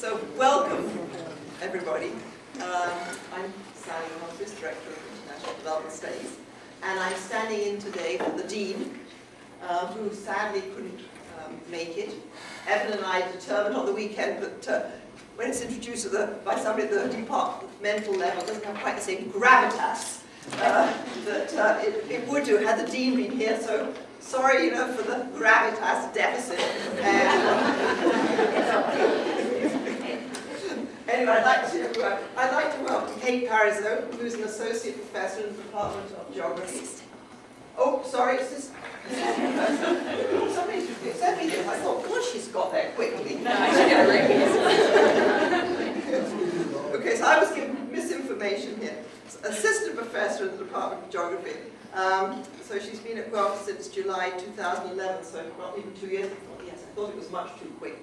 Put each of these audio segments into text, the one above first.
So welcome, everybody. I'm Sally Humphries, Director of International Development Studies, and I'm standing in today for the Dean, who sadly couldn't make it. Evan and I determined on the weekend that when it's introduced by somebody at the departmental level, it doesn't have quite the same gravitas that it would do had the Dean been here. So sorry, for the gravitas deficit. Anyway, I'd like to welcome Kate Parizeau, who's an associate professor in the Department of Geography. Oh, sorry, is this? Somebody sent me this. I thought, gosh, she's got there quickly. No, I should get a Okay, so I was given misinformation here. Assistant professor in the Department of Geography. So she's been at Guelph since July 2011, so not even 2 years. Yes, I thought it was much too quick.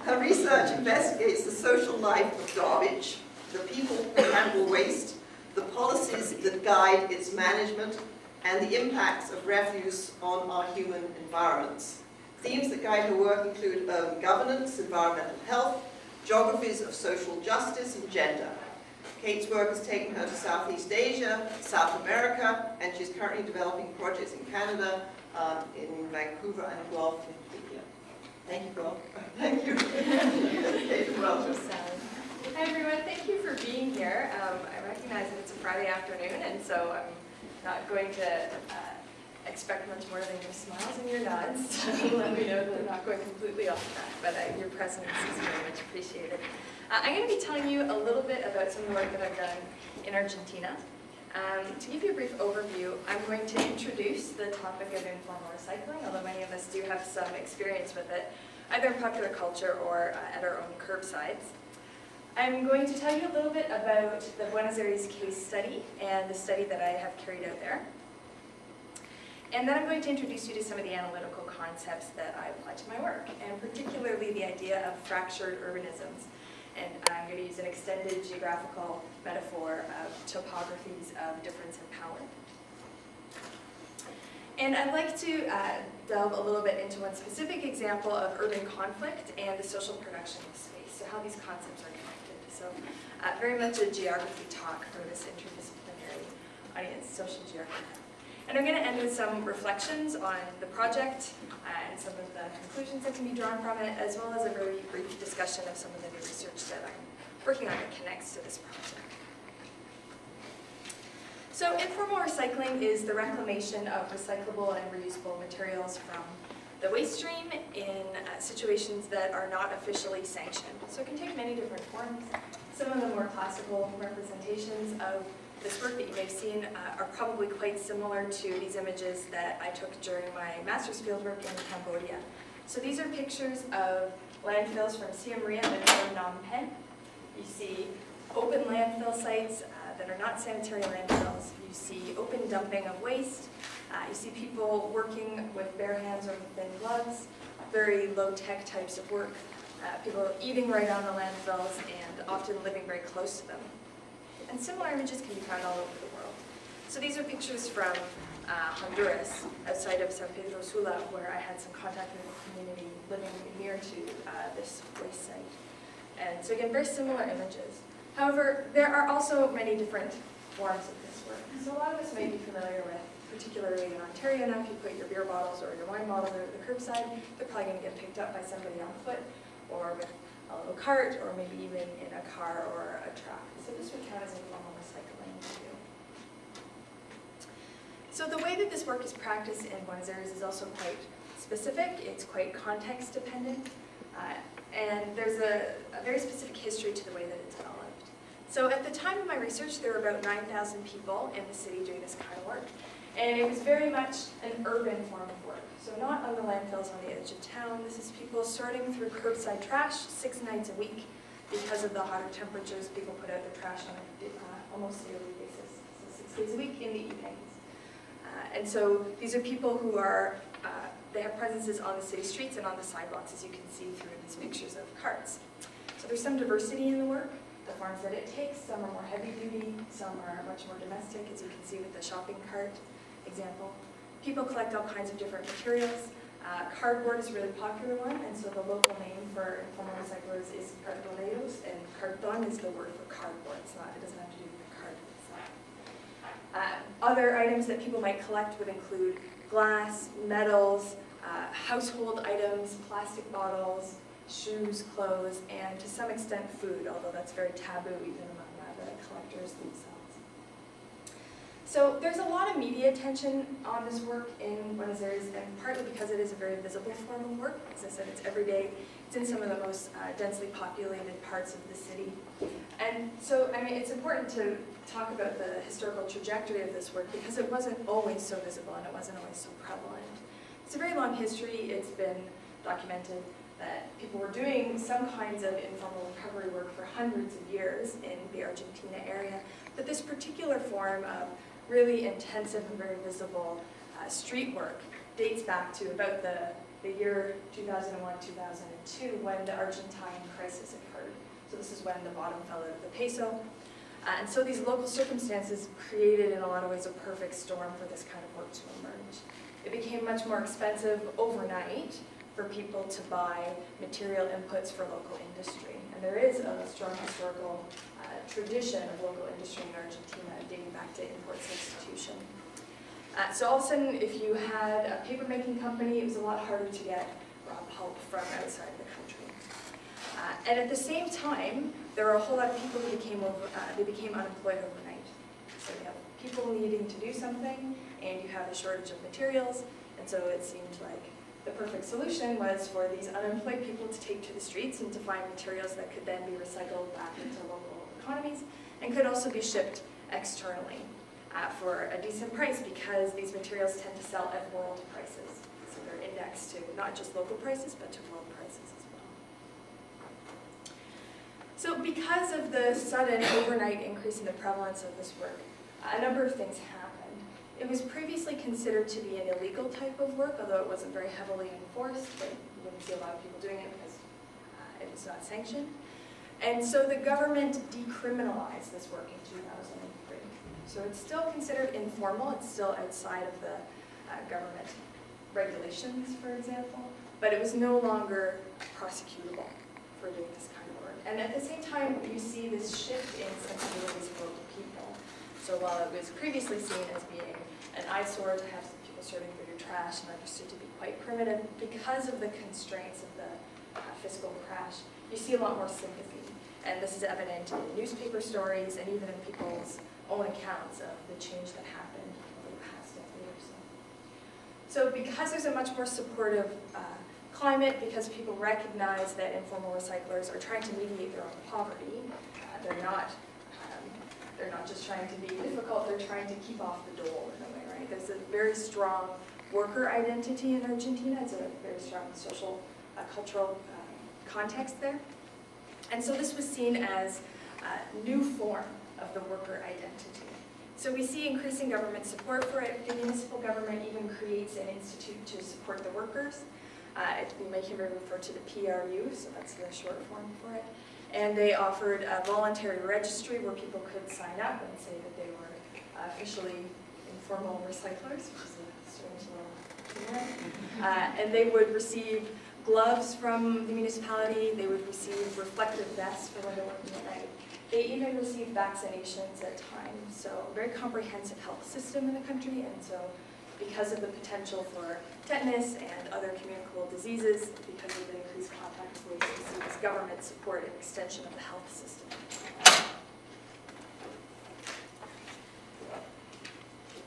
Her research investigates the social life of garbage, the people who handle waste, the policies that guide its management, and the impacts of refuse on our human environments. Themes that guide her work include urban governance, environmental health, geographies of social justice, and gender. Kate's work has taken her to Southeast Asia, South America, and she's currently developing projects in Canada, in Vancouver and Guelph in particular. Thank you, Guelph. Thank you. Kate, welcome. Hi everyone, thank you for being here. I recognize that it's a Friday afternoon, and so I'm not going to expect much more than your smiles and your nods. So let me know that I'm not going completely off track, but your presence is very much appreciated. I'm going to be telling you a little bit about some of the work that I've done in Argentina. To give you a brief overview, I'm going to introduce the topic of informal recycling, although many of us do have some experience with it, either in popular culture or at our own curbsides. I'm going to tell you a little bit about the Buenos Aires case study and the study that I have carried out there. And then I'm going to introduce you to some of the analytical concepts that I apply to my work, and particularly the idea of fractured urbanisms. And I'm going to use an extended geographical metaphor of topographies of difference in power. And I'd like to delve a little bit into one specific example of urban conflict and the social production of space, so how these concepts are connected. So very much a geography talk for this interdisciplinary audience, social geography. And I'm going to end with some reflections on the project and some of the conclusions that can be drawn from it, as well as a very brief discussion of some of the new research that I'm working on that connects to this project. So informal recycling is the reclamation of recyclable and reusable materials from the waste stream in situations that are not officially sanctioned. So it can take many different forms. Some of the more classical representations of this work that you may have seen are probably quite similar to these images that I took during my master's fieldwork in Cambodia. So these are pictures of landfills from Siem Reap and Phnom Penh. You see open landfill sites that are not sanitary landfills. You see open dumping of waste. You see people working with bare hands or with thin gloves, very low-tech types of work. People eating right on the landfills and often living very close to them. And similar images can be found all over the world. So these are pictures from Honduras, outside of San Pedro Sula, where I had some contact with the community living near to this waste site. And so again, very similar images. However, there are also many different forms of this work. So a lot of us may be familiar with, particularly in Ontario now, if you put your beer bottles or your wine bottles at the curbside, they're probably going to get picked up by somebody on foot or with a little cart, or maybe even in a car or a truck. So this would count as informal recycling too. So the way that this work is practiced in Buenos Aires is also quite specific. It's quite context dependent. And there's a very specific history to the way that it developed. So at the time of my research, there were about 9,000 people in the city doing this kind of work. And it was very much an urban form of work. So not on the landfills on the edge of town. This is people sorting through curbside trash 6 nights a week. Because of the hotter temperatures, people put out their trash on an almost daily basis. So 6 days a week in the evenings. And so these are people who are, they have presences on the city streets and on the sidewalks, as you can see through these pictures of carts. So there's some diversity in the work, the forms that it takes. Some are more heavy duty, some are much more domestic, as you can see with the shopping cart example. People collect all kinds of different materials. Cardboard is a really popular one, and so the local name for informal recyclers is cartoneros, and carton is the word for cardboard. It doesn't have to do with the cardboard itself. Other items that people might collect would include glass, metals, household items, plastic bottles, shoes, clothes, and to some extent food, although that's very taboo even among the collectors themselves. So there's a lot of media attention on this work in Buenos Aires, and partly because it is a very visible form of work. As I said, it's every day. It's in some of the most densely populated parts of the city. And so, I mean, it's important to talk about the historical trajectory of this work because it wasn't always so visible and it wasn't always so prevalent. It's a very long history. It's been documented that people were doing some kinds of informal recovery work for hundreds of years in the Argentina area, but this particular form of really intensive and very visible street work dates back to about the year 2001-2002 when the Argentine crisis occurred. So this is when the bottom fell out of the peso. And so these local circumstances created in a lot of ways a perfect storm for this kind of work to emerge. It became much more expensive overnight for people to buy material inputs for local industry. And there is a strong historical tradition of local industry in Argentina dating back to import substitution. So all of a sudden, if you had a paper-making company, it was a lot harder to get raw pulp from outside the country. And at the same time, there were a whole lot of people who became unemployed overnight. So you have people needing to do something, and you have a shortage of materials, and so it seemed like the perfect solution was for these unemployed people to take to the streets and to find materials that could then be recycled back into local economies and could also be shipped externally for a decent price because these materials tend to sell at world prices. So they're indexed to not just local prices, but to world prices as well. So because of the sudden overnight increase in the prevalence of this work, a number of things happened. It was previously considered to be an illegal type of work, although it wasn't very heavily enforced, but you wouldn't see a lot of people doing it because it was not sanctioned. And so the government decriminalized this work in 2003. So it's still considered informal, it's still outside of the government regulations, for example, but it was no longer prosecutable for doing this kind of work. And at the same time, you see this shift in sensibilities for local people. So while it was previously seen as being an eyesore to have some people sorting through your trash and understood to be quite primitive, because of the constraints of the fiscal crash, you see a lot more sympathy. And this is evident in newspaper stories and even in people's own accounts of the change that happened over the past decade or so. So because there's a much more supportive climate, because people recognize that informal recyclers are trying to mediate their own poverty, they're not just trying to be difficult, they're trying to keep off the dole in a way, right? There's a very strong worker identity in Argentina. It's a very strong social, cultural context there. And so this was seen as a new form of the worker identity. So we see increasing government support for it. The municipal government even creates an institute to support the workers. You may hear me refer to the PRU, so that's the short form for it. And they offered a voluntary registry where people could sign up and say that they were officially informal recyclers, which is a strange little thing. And they would receive gloves from the municipality, they would receive reflective vests for when they're working at night. They even received vaccinations at times, so a very comprehensive health system in the country, and so because of the potential for tetanus and other communicable diseases, because of the increased contact with waste, we see this government support and extension of the health system.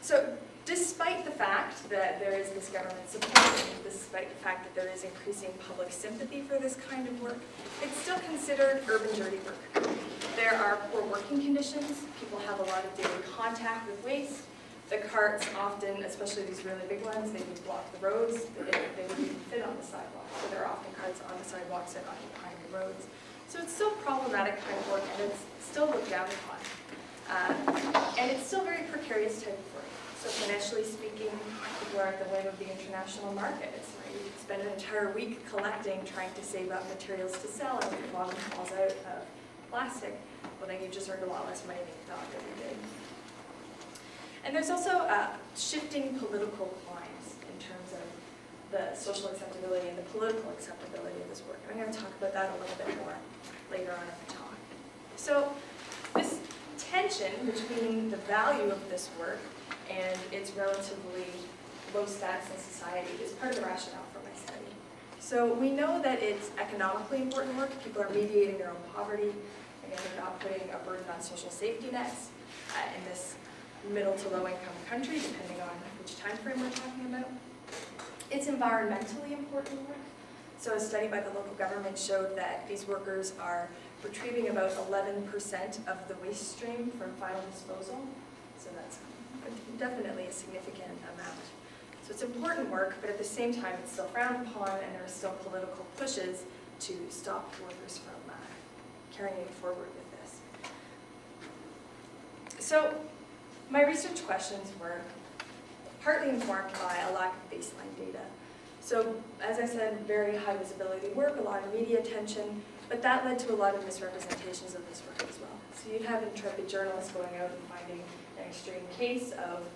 So despite the fact that there is this government support, and despite the fact that there is increasing public sympathy for this kind of work, it's still considered urban dirty work. There are poor working conditions, people have a lot of daily contact with waste. The carts often, especially these really big ones, they would block the roads, they wouldn't even fit on the sidewalk. So there are often carts on the sidewalks and occupying the roads. So it's still problematic kind of work, and it's still looked down upon. And it's still very precarious type of work. So financially speaking, people are at the whim of the international markets. Right? You could spend an entire week collecting, trying to save up materials to sell, and if one falls out of plastic, well then you just earned a lot less money than you thought that you did. And there's also shifting political climes in terms of the social acceptability and the political acceptability of this work. I'm going to talk about that a little bit more later on in the talk. So this tension between the value of this work and its relatively low status in society is part of the rationale for my study. So we know that it's economically important work. People are mediating their own poverty. Again, they're not putting a burden on social safety nets in this middle to low income country, depending on which time frame we're talking about. It's environmentally important work. So a study by the local government showed that these workers are retrieving about 11% of the waste stream from final disposal. So that's definitely a significant amount. So it's important work, but at the same time it's still frowned upon, and there are still political pushes to stop workers from carrying forward with this. So my research questions were partly informed by a lack of baseline data. So as I said, very high visibility work, a lot of media attention, but that led to a lot of misrepresentations of this work as well. So you'd have intrepid journalists going out and finding an extreme case of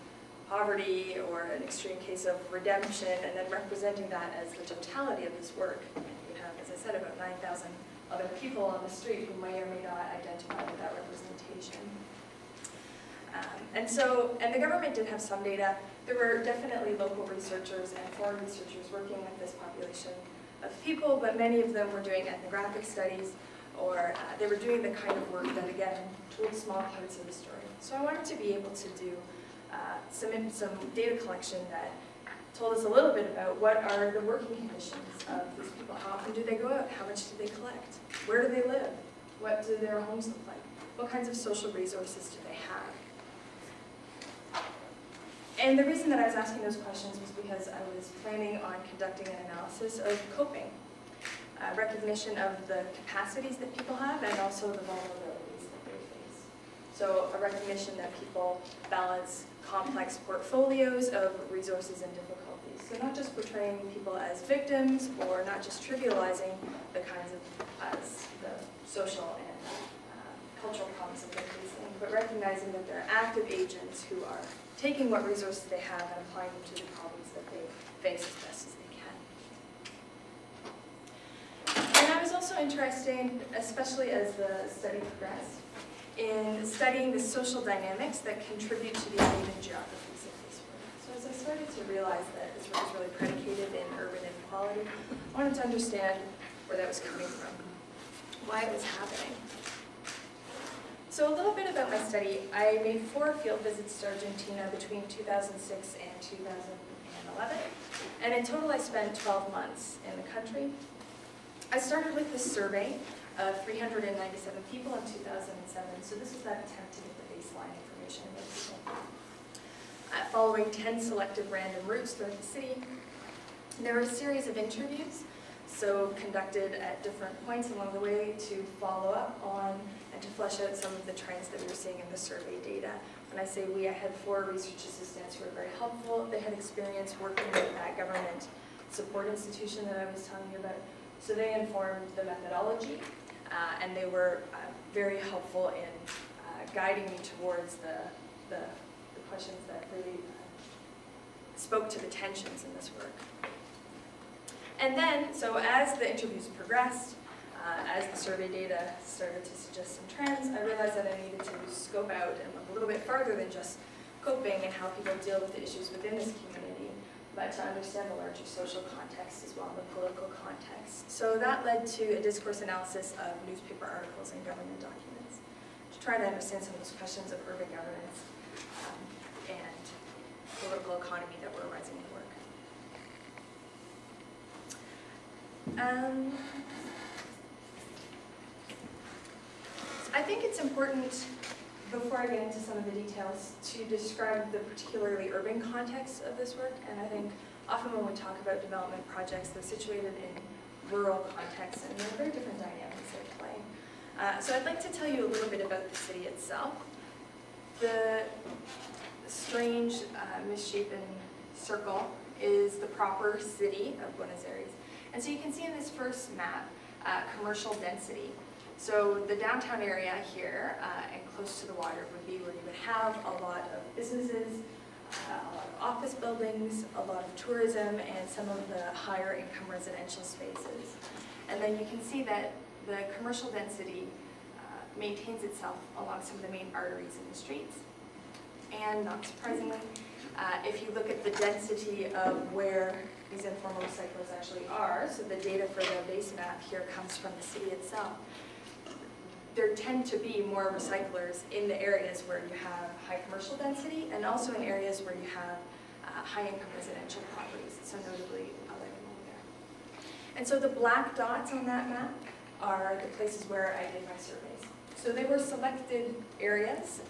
poverty or an extreme case of redemption, and then representing that as the totality of this work. And you'd have, as I said, about 9,000 other people on the street who may or may not identify with that representation. And the government did have some data. There were definitely local researchers and foreign researchers working with this population of people, but many of them were doing ethnographic studies, or they were doing the kind of work that, again, told small parts of the story. So I wanted to be able to do some data collection that told us a little bit about what are the working conditions of these people. How often do they go out? How much do they collect? Where do they live? What do their homes look like? What kinds of social resources do they have? And the reason that I was asking those questions was because I was planning on conducting an analysis of coping, recognition of the capacities that people have and also the vulnerabilities that they face. So a recognition that people balance complex portfolios of resources and difficulties. So not just portraying people as victims or not just trivializing the kinds of the social and cultural problems that they're facing, but recognizing that they're active agents who are taking what resources they have and applying them to the problems that they face as best as they can. And I was also interested, especially as the study progressed, in studying the social dynamics that contribute to the uneven geographies of this work. So as I started to realize that this work is really predicated in urban inequality, I wanted to understand where that was coming from, why it was happening. So a little bit about my study. I made 4 field visits to Argentina between 2006 and 2011. And in total, I spent 12 months in the country. I started with this survey of 397 people in 2007. So this was that attempt to get the baseline information about people. Following 10 selected random routes throughout the city, there were a series of interviews, so conducted at different points along the way to follow up on and to flesh out some of the trends that we were seeing in the survey data. When I say we, I had 4 research assistants who were very helpful. They had experience working with that government support institution that I was telling you about. So they informed the methodology, and they were very helpful in guiding me towards the questions that really spoke to the tensions in this work. And then, so as the interviews progressed, as the survey data started to suggest some trends, I realized that I needed to scope out and look a little bit farther than just coping and how people deal with the issues within this community, but to understand the larger social context as well, the political context. So that led to a discourse analysis of newspaper articles and government documents to try to understand some of those questions of urban governance and political economy that were arising in work. I think it's important, before I get into some of the details, to describe the particularly urban context of this work. And I think often when we talk about development projects, they're situated in rural contexts, and there are very different dynamics at play. So I'd like to tell you a little bit about the city itself. The strange, misshapen circle is the proper city of Buenos Aires. And so you can see in this first map, commercial density. So the downtown area here and close to the water would be where you would have a lot of businesses, a lot of office buildings, a lot of tourism, and some of the higher income residential spaces. And then you can see that the commercial density maintains itself along some of the main arteries in the streets. And not surprisingly, if you look at the density of where these informal recyclers actually are, so the data for the base map here comes from the city itself, there tend to be more recyclers in the areas where you have high commercial density and also in areas where you have high-income residential properties, so notably there. And so the black dots on that map are the places where I did my surveys. So they were selected areas.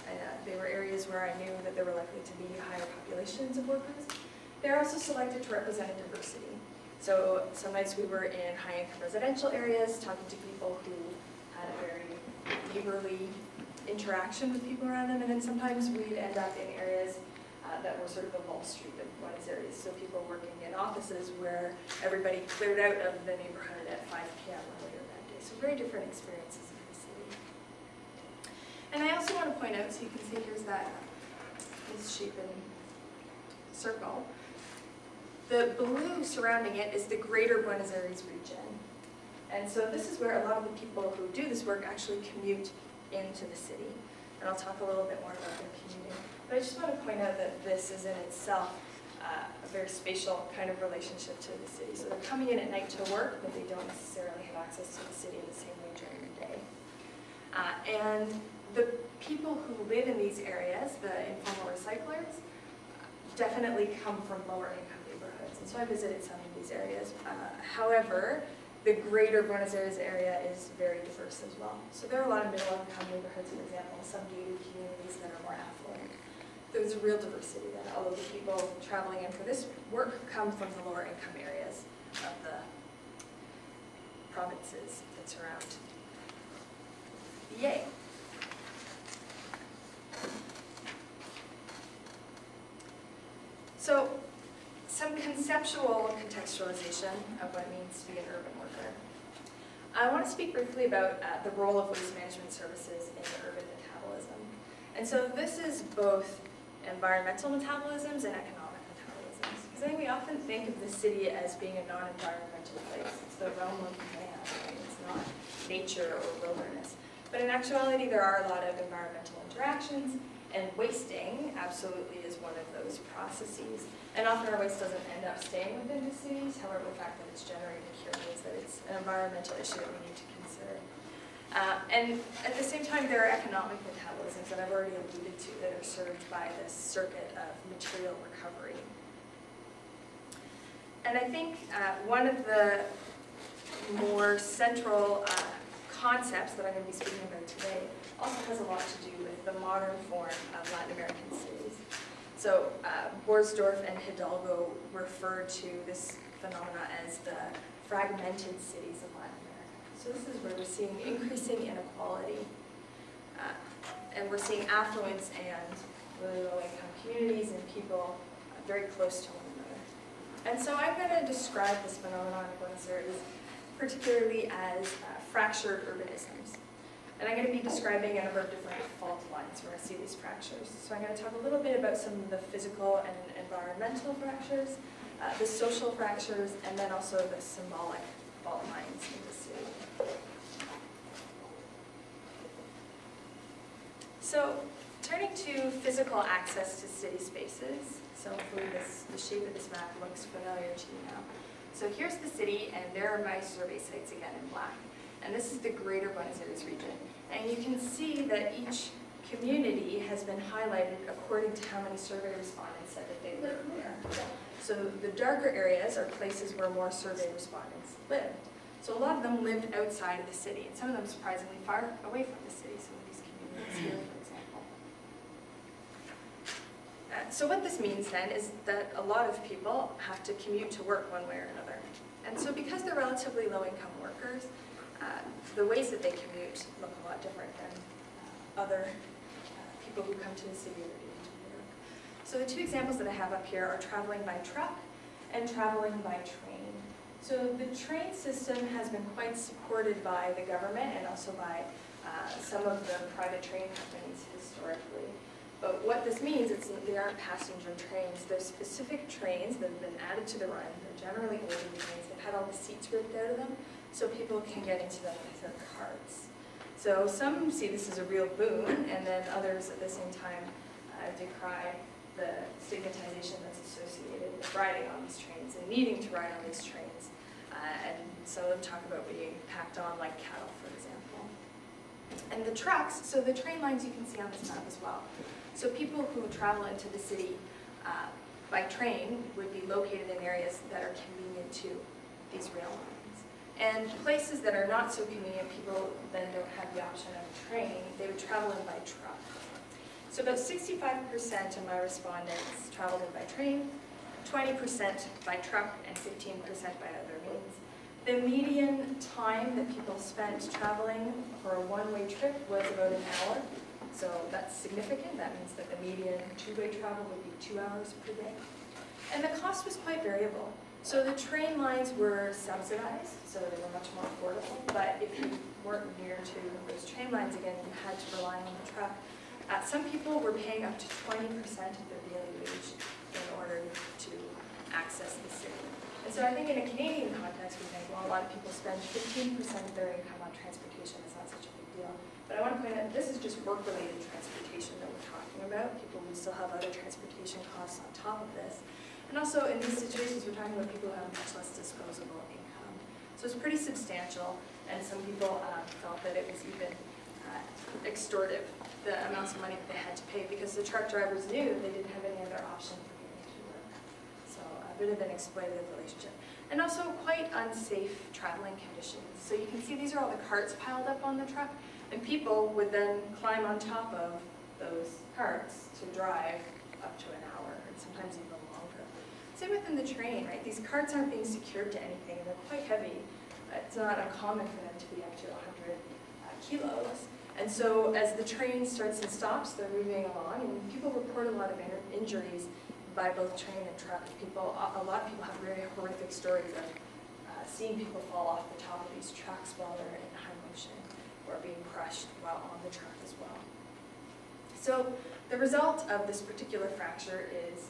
They were areas where I knew that there were likely to be higher populations of workers. They're also selected to represent a diversity. So some nights we were in high-income residential areas, talking to people who had a very neighborly interaction with people around them, and then sometimes we'd end up in areas that were sort of the Wall Street of Buenos Aires, so people working in offices where everybody cleared out of the neighborhood at 5 p.m. earlier that day. So very different experiences in the city. And I also want to point out, so you can see here's that misshapen circle. The blue surrounding it is the greater Buenos Aires region. And so this is where a lot of the people who do this work actually commute into the city. And I'll talk a little bit more about their commuting. But I just want to point out that this is in itself a very spatial kind of relationship to the city. So they're coming in at night to work, but they don't necessarily have access to the city in the same way during the day. And the people who live in these areas, the informal recyclers, definitely come from lower income neighborhoods. And so I visited some of these areas. However, the greater Buenos Aires area is very diverse as well. So there are a lot of middle income neighborhoods, for example, some gated communities that are more affluent. There's a real diversity then, although the people traveling in for this work come from the lower income areas of the provinces that surround VA. So, some conceptual contextualization of what it means to be an urban worker. I want to speak briefly about the role of waste management services in urban metabolism. And so this is both environmental metabolisms and economic metabolisms. Because I think we often think of the city as being a non-environmental place. It's the realm of man, right? It's not nature or wilderness. But in actuality, there are a lot of environmental interactions, and wasting absolutely is one of those processes. And often our waste doesn't end up staying within the cities. However, the fact that it's generated here means that it's an environmental issue that we need to consider. And at the same time, there are economic metabolisms that I've already alluded to that are served by this circuit of material recovery. And I think one of the more central concepts that I'm going to be speaking about today also has a lot to do with the modern form of Latin American cities. So Borsdorf and Hidalgo refer to this phenomena as the fragmented cities of Latin America. So this is where we're seeing increasing inequality, and we're seeing affluence and really low-income communities and people very close to one another. And so I'm going to describe this phenomenon in Buenos Aires particularly as fractured urbanisms. And I'm going to be describing a number of different fault lines where I see these fractures. So I'm going to talk a little bit about some of the physical and environmental fractures, the social fractures, and then also the symbolic fault lines in the city. So turning to physical access to city spaces, so hopefully the shape of this map looks familiar to you now. So here's the city, and there are my survey sites again in black. And this is the greater Buenos Aires region. And you can see that each community has been highlighted according to how many survey respondents said that they lived there. So the darker areas are places where more survey respondents lived. So a lot of them lived outside of the city, and some of them surprisingly far away from the city, some of these communities here, for example. So what this means then is that a lot of people have to commute to work one way or another. And so because they're relatively low-income workers, the ways that they commute look a lot different than other people who come to the city every day to work. So the two examples that I have up here are traveling by truck and traveling by train. So the train system has been quite supported by the government and also by some of the private train companies historically. But what this means is that they aren't passenger trains. They're specific trains that have been added to the run. They're generally older trains. They've had all the seats ripped out of them, so people can get into them with their carts. So some see this as a real boon, and then others at the same time decry the stigmatization that's associated with riding on these trains and needing to ride on these trains. And some of them talk about being packed on like cattle, for example. And the trucks, so the train lines you can see on this map as well. So people who travel into the city by train would be located in areas that are convenient to these rail lines. And places that are not so convenient, people then don't have the option of a train, they would travel in by truck. So about 65% of my respondents traveled in by train, 20% by truck, and 15% by other means. The median time that people spent traveling for a one-way trip was about an hour. So that's significant. That means that the median two-way travel would be 2 hours per day. And the cost was quite variable. So the train lines were subsidized, so they were much more affordable. But if you weren't near to those train lines, again, you had to rely on the truck. Some people were paying up to 20% of their daily wage in order to access the city. And so I think in a Canadian context, we think, well, a lot of people spend 15% of their income on transportation. It's not such a big deal. But I want to point out, this is just work-related transportation that we're talking about. People who still have other transportation costs on top of this. And also, in these situations, we're talking about people who have much less disposable income. So it's pretty substantial, and some people felt that it was even extortive, the amounts of money that they had to pay, because the truck drivers knew they didn't have any other option for getting to work. So a bit of an exploitative relationship. And also quite unsafe traveling conditions. So you can see these are all the carts piled up on the truck, and people would then climb on top of those carts to drive up to an hour, and sometimes even longer. Same within the train, right? These carts aren't being secured to anything, and they're quite heavy. It's not uncommon for them to be up to 100 kilos. And so as the train starts and stops, they're moving along, and people report a lot of injuries by both train and truck. A lot of people have very horrific stories of seeing people fall off the top of these trucks while they're in high motion, or being crushed while on the truck as well. So the result of this particular fracture is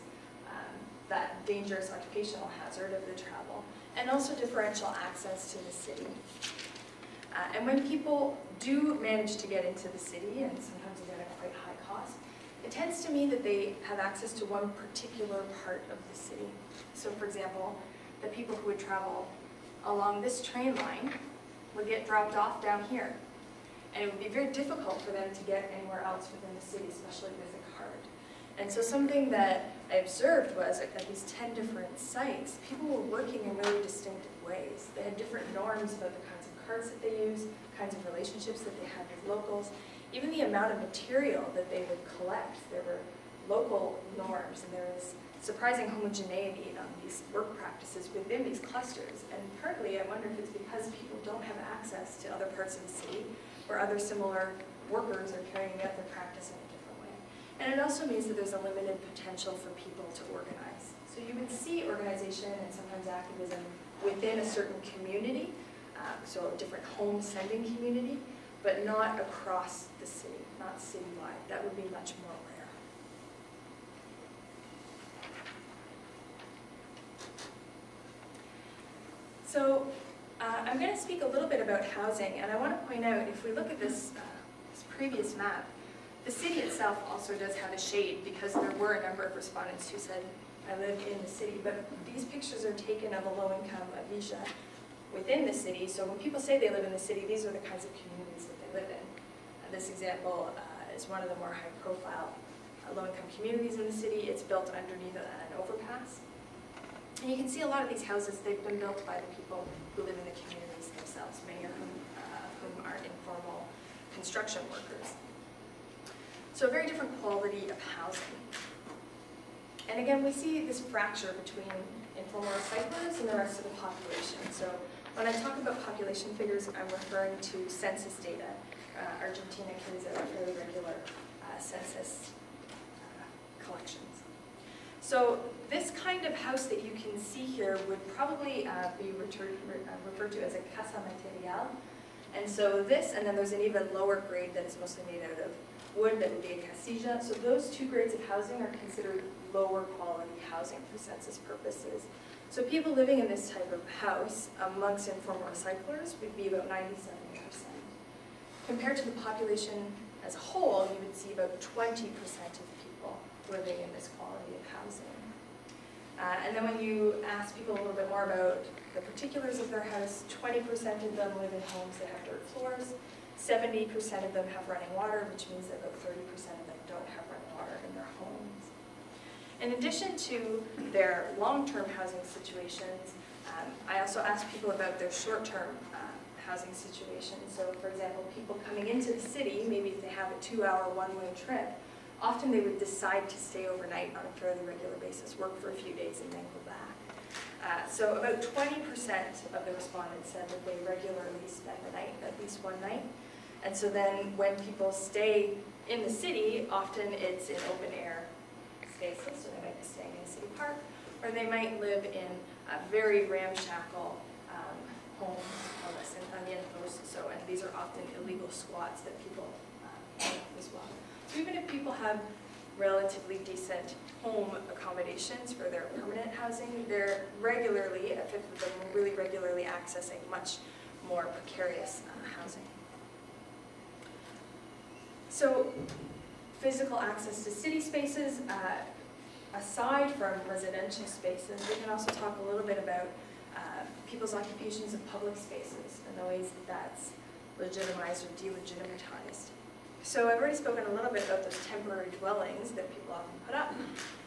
that dangerous occupational hazard of the travel, and also differential access to the city. And when people do manage to get into the city, and sometimes again at quite high cost, it tends to mean that they have access to one particular part of the city. So for example, the people who would travel along this train line would get dropped off down here. And it would be very difficult for them to get anywhere else within the city, especially with a cart. And so something that I observed was at these 10 different sites, people were working in really distinctive ways. They had different norms about the kinds of carts that they use, kinds of relationships that they had with locals, even the amount of material that they would collect. There were local norms, and there was surprising homogeneity on these work practices within these clusters. And partly, I wonder if it's because people don't have access to other parts of the city where other similar workers are carrying out their practice in a different way. And it also means that there's a limited potential for people to organize. So you would see organization and sometimes activism within a certain community, so a different home sending community, but not across the city, not citywide. That would be much more rare. So I'm going to speak a little bit about housing, and I want to point out, if we look at this previous map, the city itself also does have a shade, because there were a number of respondents who said, I live in the city, but these pictures are taken of a low-income Avisha within the city. So when people say they live in the city, these are the kinds of communities that they live in. This example is one of the more high-profile low-income communities in the city. It's built underneath an overpass. And you can see a lot of these houses, they've been built by the people who live in the communities themselves, many of whom are informal construction workers. So a very different quality of housing. And again, we see this fracture between informal recyclers and the rest of the population. So when I talk about population figures, I'm referring to census data. Argentina carries out fairly regular census collections. So this kind of house that you can see here would probably be referred to as a casa material. And so this, and then there's an even lower grade that is mostly made out of wood, that would be a casilla. So those two grades of housing are considered lower quality housing for census purposes. So people living in this type of house amongst informal recyclers would be about 97%. Compared to the population as a whole, you would see about 20% of people living in this quality of housing. And then when you ask people a little bit more about the particulars of their house, 20% of them live in homes that have dirt floors, 70% of them have running water, which means that about 30% of them don't have running water in their homes. In addition to their long-term housing situations, I also asked people about their short-term housing situation. So for example, people coming into the city, maybe if they have a 2-hour one-way trip, often they would decide to stay overnight on a fairly regular basis, work for a few days and then go back. So about 20% of the respondents said that they regularly spend the night, at least one night. And so then when people stay in the city, often it's in open air spaces, so they might be staying in a city park, or they might live in a very ramshackle homes, and these are often illegal squats that people have as well. So even if people have relatively decent home accommodations for their permanent housing, they're regularly, a fifth of them, really regularly accessing much more precarious housing. So physical access to city spaces, aside from residential spaces, we can also talk a little bit about people's occupations of public spaces and the ways that that's legitimized or delegitimatized. So I've already spoken a little bit about those temporary dwellings that people often put up,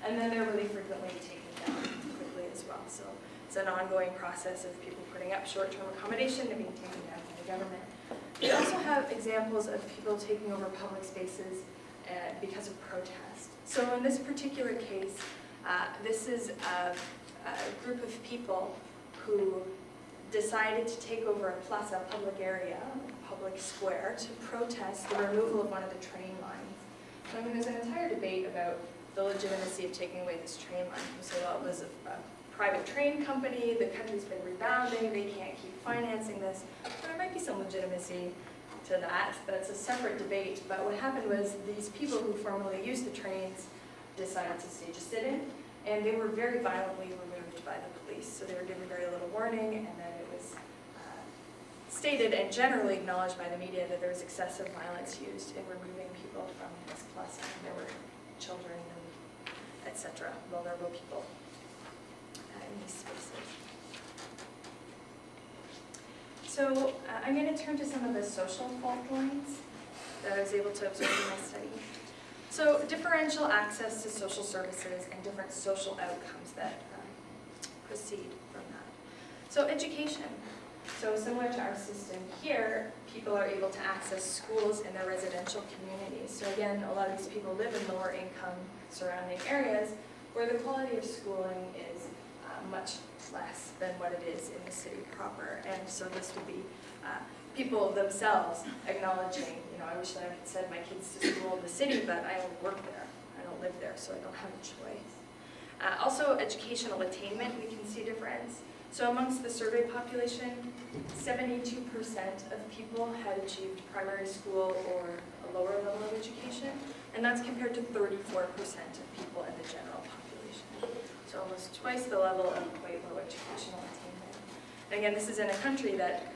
and then they're really frequently taken down quickly as well. So it's an ongoing process of people putting up short-term accommodation and being taken down by the government. We also have examples of people taking over public spaces because of protest. So in this particular case, this is a group of people who decided to take over a plaza, a public area, a public square, to protest the removal of one of the train lines. So I mean, there's an entire debate about the legitimacy of taking away this train line. People say, well, it was a private train company, the country's been rebounding, they can't keep financing this. There might be some legitimacy to that. That's a separate debate. But what happened was these people who formerly used the trains decided to stage a sit-in, and they were very violently removed by the police. So they were given very little warning, and then it was stated and generally acknowledged by the media that there was excessive violence used in removing people from this plaza. There were children and etc., vulnerable people in these spaces. So I'm going to turn to some of the social fault lines that I was able to observe in my study. So differential access to social services and different social outcomes that proceed from that. So education. So similar to our system here, people are able to access schools in their residential communities. So again, a lot of these people live in lower income surrounding areas where the quality of schooling is much less than what it is in the city proper. And so this would be people themselves acknowledging, you know, I wish that I could send my kids to school in the city, but I don't work there. I don't live there, so I don't have a choice. Also, educational attainment, we can see a difference. So amongst the surveyed population, 72% of people had achieved primary school or a lower level of education, and that's compared to 34% of people in the general population. So almost twice the level of quite low educational attainment. And again, this is in a country that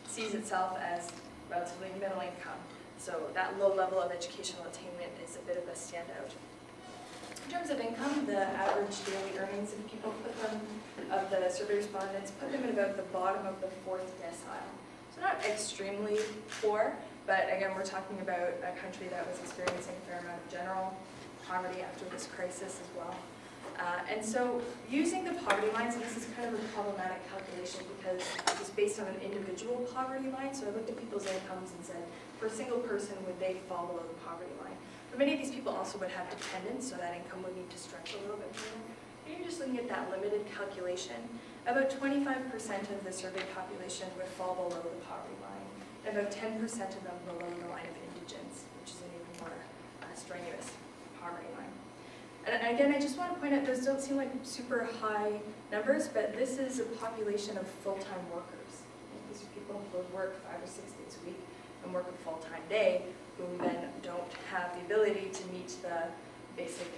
sees itself as relatively middle income. So that low level of educational attainment is a bit of a standout. In terms of income, the average daily earnings of people of the survey respondents put them at about the bottom of the 4th decile. So not extremely poor, but again, we're talking about a country that was experiencing a fair amount of general poverty after this crisis as well. And so using the poverty line, so this is kind of a problematic calculation because it's based on an individual poverty line. So I looked at people's incomes and said, for a single person, would they fall below the poverty line? But many of these people also would have dependents, so that income would need to stretch a little bit further. And you're just looking at that limited calculation. About 25% of the surveyed population would fall below the poverty line, and about 10% of them below the line of indigence, which is an even more strenuous poverty line. And again, I just want to point out, those don't seem like super high numbers, but this is a population of full-time workers. These are people who would work 5 or 6 days a week. and work a full-time day, who then don't have the ability to meet the basic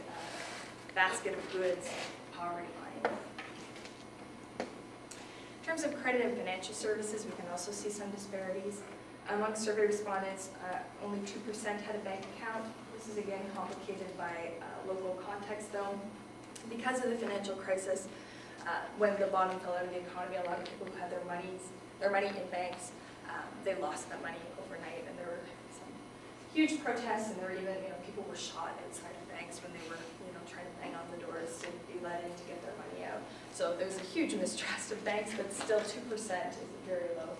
basket of goods poverty line. In terms of credit and financial services, we can also see some disparities. Among survey respondents, only 2% had a bank account. This is again complicated by local context though. Because of the financial crisis, when the bottom fell out of the economy, a lot of people who had their money in banks, they lost that money overnight, and there were some huge protests, and there were even, people were shot outside of banks when they were, trying to bang on the doors to be let in to get their money out. So there's a huge mistrust of banks, but still 2% is a very low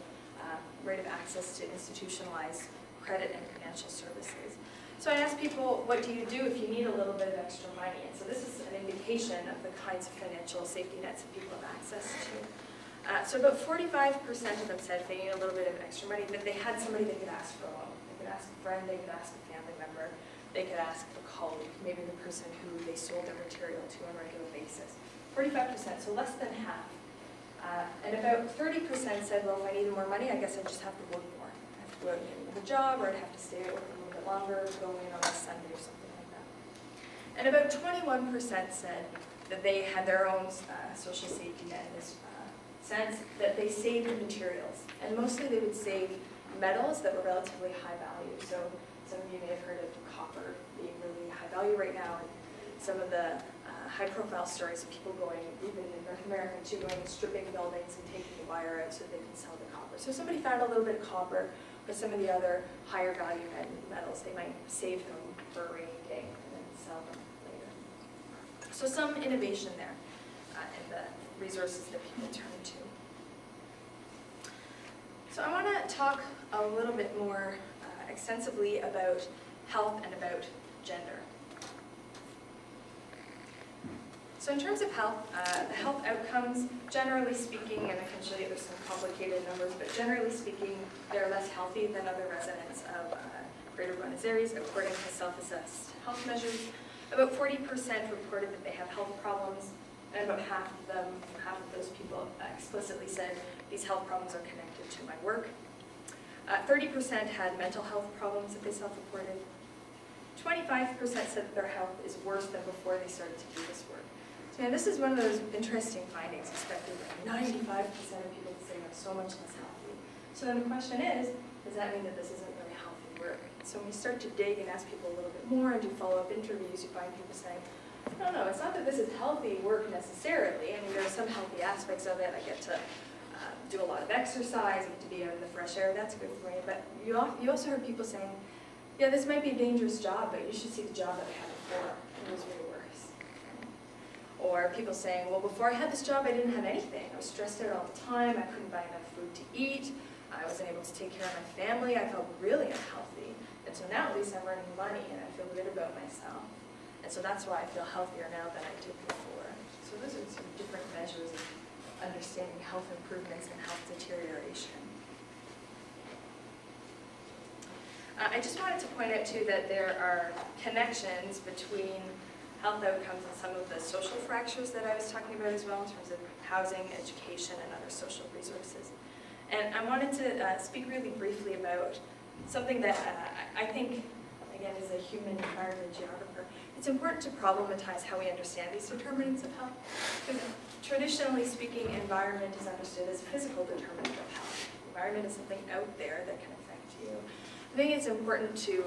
rate of access to institutionalized credit and financial services. So I asked people, what do you do if you need a little bit of extra money? And so this is an indication of the kinds of financial safety nets that people have access to. So about 45% of them said if they need a little bit of extra money, that they had somebody they could ask for a loan. They could ask a friend, they could ask a family member, they could ask a colleague, maybe the person who they sold their material to on a regular basis. 45%, so less than half. And about 30% said, well, if I needed more money, I guess I just have to work more. I have to go out and get another job, or I'd have to stay at work a little bit longer, go in on a Sunday or something like that. And about 21% said that they had their own social safety net in this sense, that they saved materials. And mostly they would save metals that were relatively high value. So some of you may have heard of copper being really high value right now, and some of the high-profile stories of people going, even in North America, to going and stripping buildings and taking the wire out so they can sell the copper. So if somebody found a little bit of copper or some of the other higher value metals, they might save them for a rainy day and then sell them later. So some innovation there in the resources that people turn to. So I want to talk a little bit more extensively about health and about gender. So in terms of health, the health outcomes, generally speaking, and I can show you there's some complicated numbers, but generally speaking, they're less healthy than other residents of Greater Buenos Aires, according to self-assessed health measures. About 40% reported that they have health problems, and about half of those people explicitly said these health problems are connected to my work. 30% had mental health problems that they self-reported. 25% said that their health is worse than before they started to do this work. So this is one of those interesting findings, expected that 95% of people say I'm so much less healthy. So then the question is, does that mean that this isn't really healthy work? So when we start to dig and ask people a little bit more and do follow-up interviews, you find people saying, no, it's not that this is healthy work necessarily. I mean, there are some healthy aspects of it. I get to do a lot of exercise, I get to be out in the fresh air, that's good for me. But you also heard people saying, yeah, this might be a dangerous job, but you should see the job that I had before. It was way worse. Or people saying, well, before I had this job, I didn't have anything. I was stressed out all the time. I couldn't buy enough food to eat. I wasn't able to take care of my family. I felt really unhealthy. And so now at least I'm earning money and I feel good about myself. And so that's why I feel healthier now than I did before. So those are some different measures of understanding health improvements and health deterioration. I just wanted to point out too that there are connections between health outcomes and some of the social fractures that I was talking about as well in terms of housing, education, and other social resources. And I wanted to speak really briefly about something that I think, again, as a human environment geographer, it's important to problematize how we understand these determinants of health. Because traditionally speaking, environment is understood as a physical determinant of health. Environment is something out there that can affect you. I think it's important to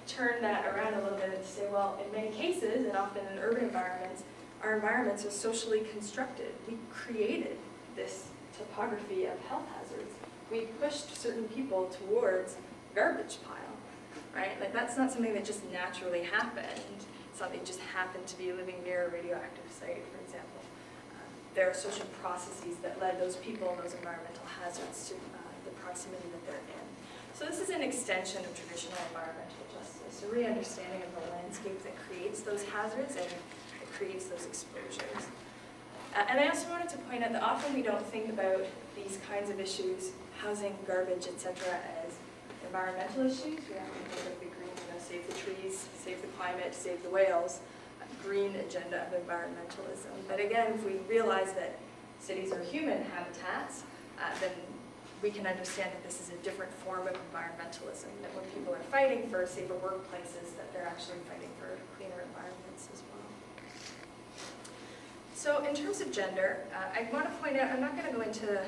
turn that around a little bit and say, well, in many cases, and often in urban environments, our environments are socially constructed. We created this topography of health hazards. We pushed certain people towards garbage pile, right? Like that's not something that just naturally happened. It's not that you just happened to be living near a radioactive site, for example. There are social processes that led those people and those environmental hazards to the proximity that they're in. So this is an extension of traditional environmental justice, a re-understanding of the landscape that creates those hazards and it creates those exposures. And I also wanted to point out that often we don't think about these kinds of issues, housing, garbage, etc., as environmental issues. We often think of the green, save the trees, save the climate, save the whales, green agenda of environmentalism. But again, if we realize that cities are human habitats, then we can understand that this is a different form of environmentalism, that when people are fighting for safer workplaces, that they're actually fighting for cleaner environments as well. So in terms of gender, I want to point out, I'm not going to go into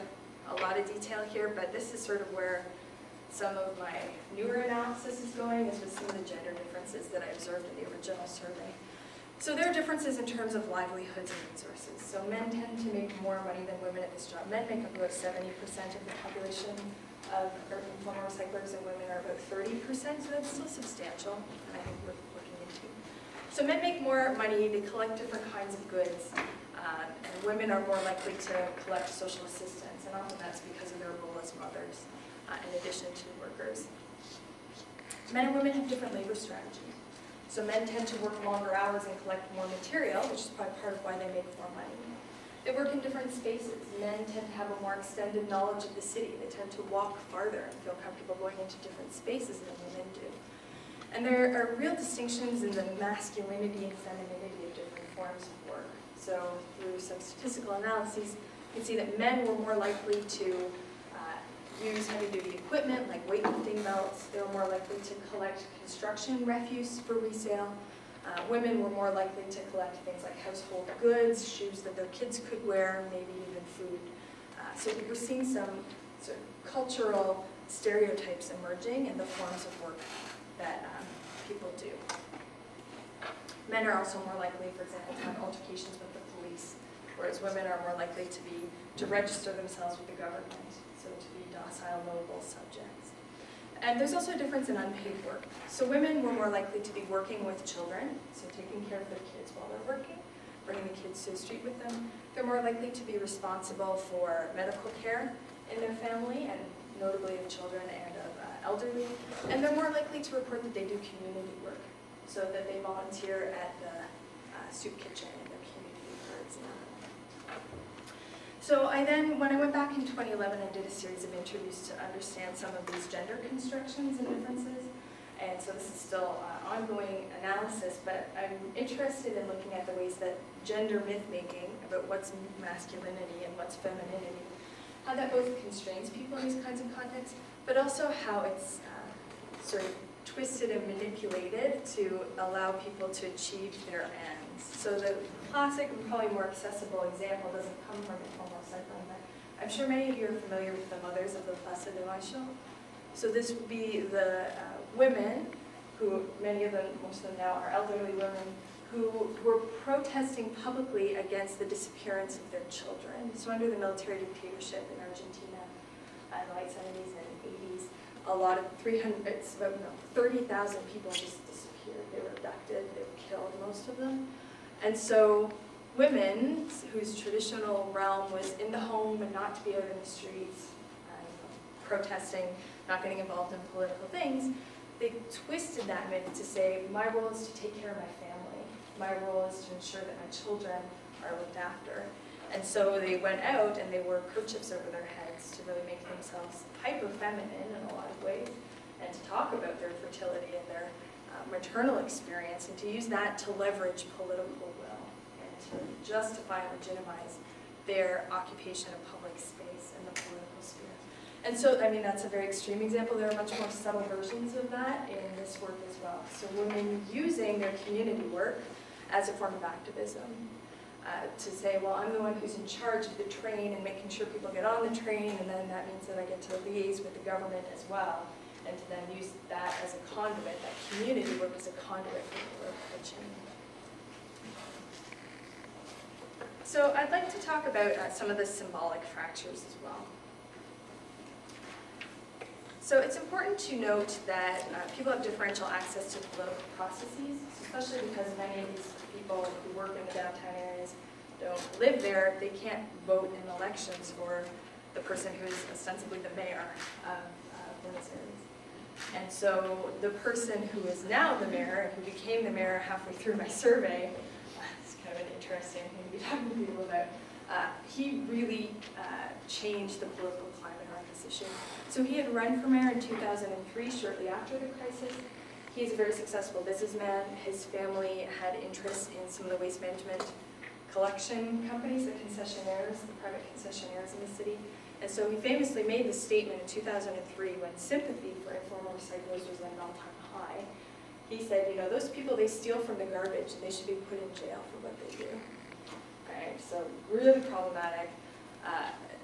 a lot of detail here, but this is sort of where some of my newer analysis is going, is with some of the gender differences that I observed in the original survey. So there are differences in terms of livelihoods and resources. So men tend to make more money than women at this job. Men make up about 70% of the population of informal recyclers, and women are about 30%, so that's still substantial, and I think we're looking into. So men make more money, they collect different kinds of goods, and women are more likely to collect social assistance, and often that's because of their role as mothers, in addition to workers. Men and women have different labor strategies. So men tend to work longer hours and collect more material, which is probably part of why they make more money. They work in different spaces. Men tend to have a more extended knowledge of the city. They tend to walk farther and feel comfortable going into different spaces than women do. And there are real distinctions in the masculinity and femininity of different forms of work. So through some statistical analyses, you can see that men were more likely to use heavy-duty equipment like weightlifting belts. They were more likely to collect construction refuse for resale. Women were more likely to collect things like household goods, shoes that their kids could wear, maybe even food. So we're seeing some sort of cultural stereotypes emerging in the forms of work that people do. Men are also more likely, for example, to have altercations with the police, whereas women are more likely to register themselves with the government, so to be docile, noble subjects. And there's also a difference in unpaid work. So women were more likely to be working with children, so taking care of their kids while they're working, bringing the kids to the street with them. They're more likely to be responsible for medical care in their family, and notably of children and of elderly. And they're more likely to report that they do community work, so that they volunteer at the soup kitchen in their community, for example. So when I went back in 2011, I did a series of interviews to understand some of these gender constructions and differences. And so this is still ongoing analysis, but I'm interested in looking at the ways that gender myth-making, about what's masculinity and what's femininity, how that both constrains people in these kinds of contexts, but also how it's sort of twisted and manipulated to allow people to achieve their ends. So the classic and probably more accessible example doesn't come from informal recycling, but I'm sure many of you are familiar with the mothers of the Plaza de Mayo. So this would be the women, who many of them, most of them now are elderly women, who were protesting publicly against the disappearance of their children. So under the military dictatorship in Argentina in the late 70s and 80s, a lot of 30,000 people just disappeared. They were abducted, they were killed, most of them. And so women, whose traditional realm was in the home and not to be out in the streets, protesting, not getting involved in political things, they twisted that myth to say, my role is to take care of my family. My role is to ensure that my children are looked after. And so they went out and they wore kerchiefs over their heads to really make themselves hyper-feminine in a lot of ways, and to talk about their fertility and their maternal experience, and to use that to leverage political will, and to justify and legitimize their occupation of public space in the political sphere. And so, I mean, that's a very extreme example. There are much more subtle versions of that in this work as well. So women using their community work as a form of activism, to say, well, I'm the one who's in charge of the train and making sure people get on the train, and then that means that I get to liaise with the government as well, and to then use that as a conduit, that community work as a conduit for the work of the chain. So I'd like to talk about some of the symbolic fractures as well. So it's important to note that people have differential access to political processes, especially because many of these people who work in the downtown areas don't live there. They can't vote in elections for the person who is ostensibly the mayor of Buenos Aires. And so the person who is now the mayor, and who became the mayor halfway through my survey, it's kind of an interesting thing to be talking to people about, he really changed the political climate around this issue. So he had run for mayor in 2003, shortly after the crisis. He's a very successful businessman. His family had interests in some of the waste management collection companies, the concessionaires, the private concessionaires in the city. And so he famously made this statement in 2003 when sympathy for informal recyclers was at an all-time high. He said, you know, those people, they steal from the garbage and they should be put in jail for what they do. Right? So really problematic.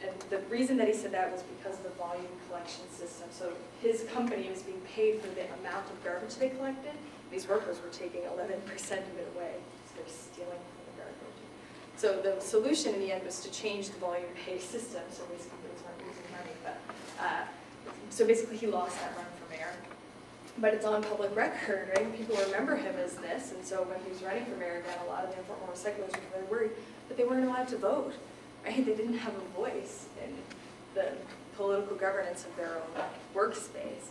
And the reason that he said that was because of the volume collection system. So his company was being paid for the amount of garbage they collected. These workers were taking 11% of it away. So they're stealing from the garbage. So the solution in the end was to change the volume pay system so these companies weren't losing money. But, so basically he lost that run for mayor. But it's on public record, right? People remember him as this, and so when he was running for mayor again, a lot of the informal recyclers were very worried, but they weren't allowed to vote, right? They didn't have a voice in the political governance of their own workspace.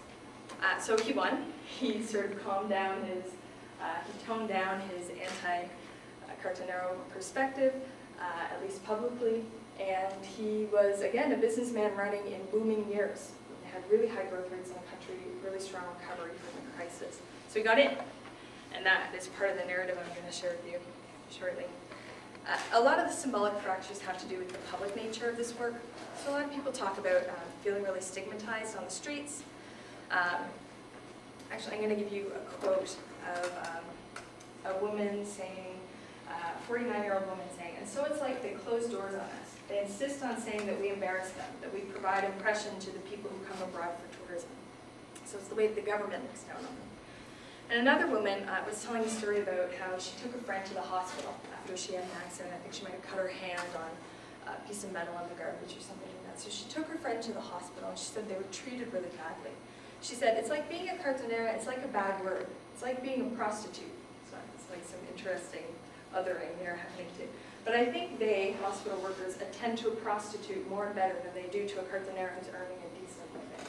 So he won. He sort of calmed down his, he toned down his anti-Cartonero perspective, at least publicly, and he was, again, a businessman running in booming years. Had really high growth rates in the country, really strong recovery from the crisis. So he got in, and that is part of the narrative I'm going to share with you shortly. A lot of the symbolic fractures have to do with the public nature of this work. So a lot of people talk about feeling really stigmatized on the streets. Actually, I'm going to give you a quote of a woman saying, 49-year-old woman saying, and so it's like they close doors on us. They insist on saying that we embarrass them, that we provide impression to the people who come abroad for tourism. So it's the way the government looks down on them. And another woman was telling a story about how she took a friend to the hospital after she had an accident. I think she might have cut her hand on a piece of metal in the garbage or something like that. So she took her friend to the hospital and she said they were treated really badly. She said, it's like being a cartonera, it's like a bad word. It's like being a prostitute. So it's like some interesting othering there happening too. But I think they, hospital workers, attend to a prostitute more and better than they do to a cartonera who's earning a decent living.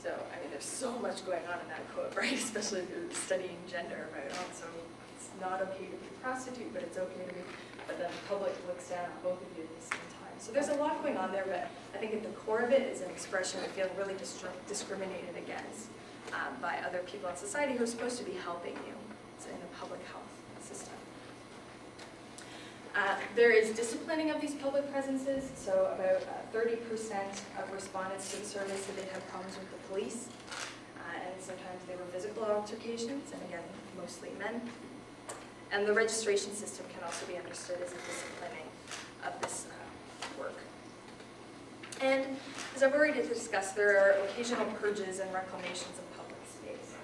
So, I mean, there's so much going on in that quote, right? Especially if you're studying gender, right? Oh, so it's not okay to be a prostitute, but it's okay to be, but then the public looks down on both of you at the same time. So there's a lot going on there, but I think at the core of it is an expression of feeling really discriminated against by other people in society who are supposed to be helping you. It's in the public health system. There is disciplining of these public presences, so about 30% of respondents to the survey said they'd had problems with the police, and sometimes they were physical altercations, and again, mostly men. And the registration system can also be understood as a disciplining of this work. And as I've already discussed, there are occasional purges and reclamations of public space.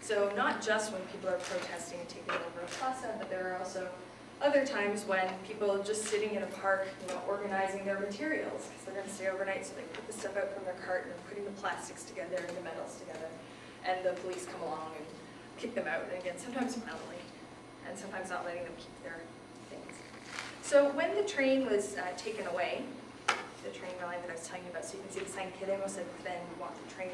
So not just when people are protesting and taking over a plaza, but there are also other times when people are just sitting in a park, you know, organizing their materials because they're going to stay overnight, so they put the stuff out from their cart and putting the plastics together and the metals together, and the police come along and kick them out, and again, sometimes mildly, and sometimes not letting them keep their things. So when the train was taken away, the train line that I was telling you about, so you can see the sign, "Queremos el tren," we want the train.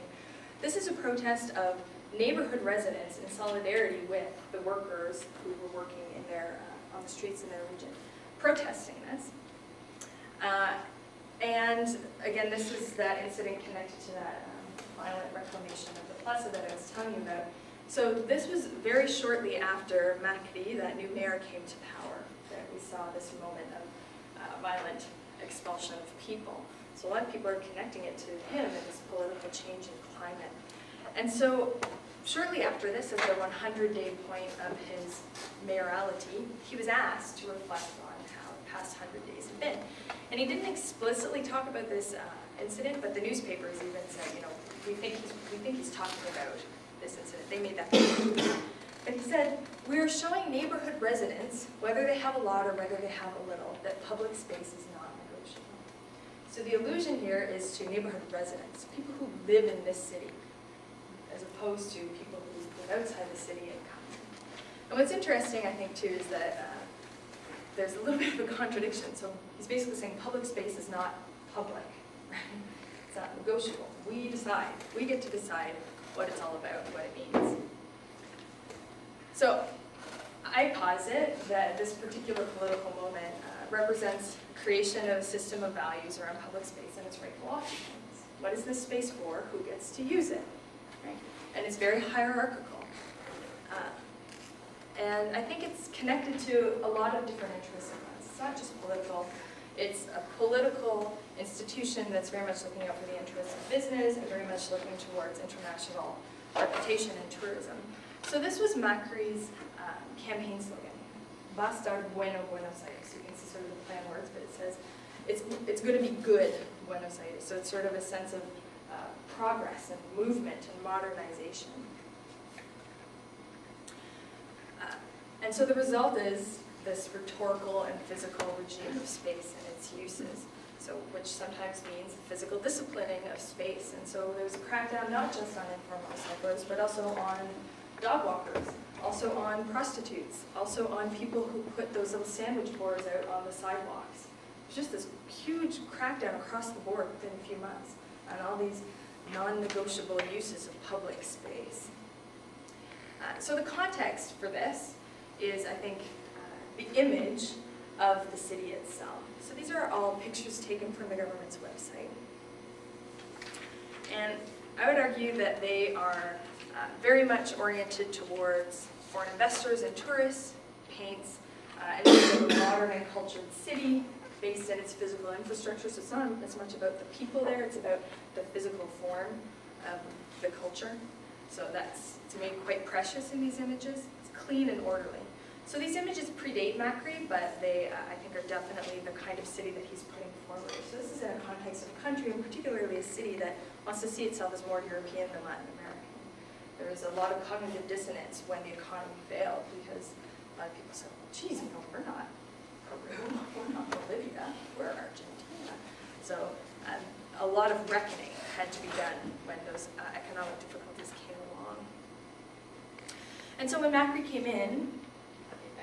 This is a protest of neighborhood residents in solidarity with the workers who were working in their on the streets in their region, protesting this. And again, this is that incident connected to that violent reclamation of the plaza that I was telling you about. So this was very shortly after Macri, that new mayor, came to power, that we saw this moment of violent expulsion of people. So a lot of people are connecting it to him and this political change in climate. And so shortly after this, at the 100-day point of his mayoralty, he was asked to reflect on how the past 100 days have been. And he didn't explicitly talk about this incident, but the newspapers even said, you know, we think he's talking about this incident. They made that clear. But he said, we are showing neighborhood residents, whether they have a lot or whether they have a little, that public space is not negotiable. So the allusion here is to neighborhood residents, people who live in this city, as opposed to people who live outside the city and come. And what's interesting, I think, too, is that there's a little bit of a contradiction. So he's basically saying public space is not public, right? It's not negotiable. We decide. We get to decide what it's all about, what it means. So I posit that this particular political moment represents creation of a system of values around public space and its rightful occupants. What is this space for? Who gets to use it? Right? And it's very hierarchical. And I think it's connected to a lot of different interests at once. It's not just political. It's a political institution that's very much looking out for the interests of business and very much looking towards international reputation and tourism. So this was Macri's campaign slogan, Va estar bueno Buenos Aires. You can see sort of the play on words, but it says it's going to be good Buenos Aires. So it's sort of a sense of progress and movement and modernization. And so the result is this rhetorical and physical regime of space and its uses, so which sometimes means physical disciplining of space. And so there's a crackdown not just on informal recyclers, but also on dog walkers, also on prostitutes, also on people who put those little sandwich boards out on the sidewalks. It's just this huge crackdown across the board within a few months on all these non-negotiable uses of public space. So the context for this is, I think, the image of the city itself. So these are all pictures taken from the government's website. And I would argue that they are very much oriented towards foreign investors and tourists, paints an image of a modern and cultured city based in its physical infrastructure. So it's not as much about the people there, it's about the physical form of the culture. So it's made quite precious in these images. It's clean and orderly. So these images predate Macri, but they, I think, are definitely the kind of city that he's putting forward. So this is in a context of a country, and particularly a city that wants to see itself as more European than Latin American. There is a lot of cognitive dissonance when the economy failed, because a lot of people said, well, geez, you know, we're not Peru, we're not Bolivia, we're Argentina. So a lot of reckoning had to be done when those economic difficulties came along. And so when Macri came in,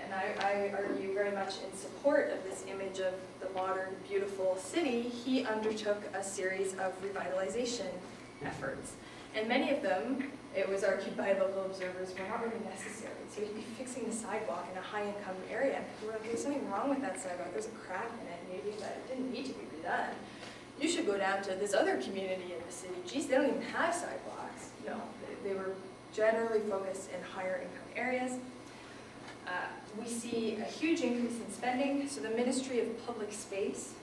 and I argue very much in support of this image of the modern, beautiful city, he undertook a series of revitalization efforts. And many of them, it was argued by local observers, were not really necessary. So he'd be fixing the sidewalk in a high-income area, and people were like, there's something wrong with that sidewalk, there's a crack in it, maybe, but it didn't need to be redone. You should go down to this other community in the city. Geez, they don't even have sidewalks. No, they were generally focused in higher-income areas. We see a huge increase in spending. So the Ministry of Public Space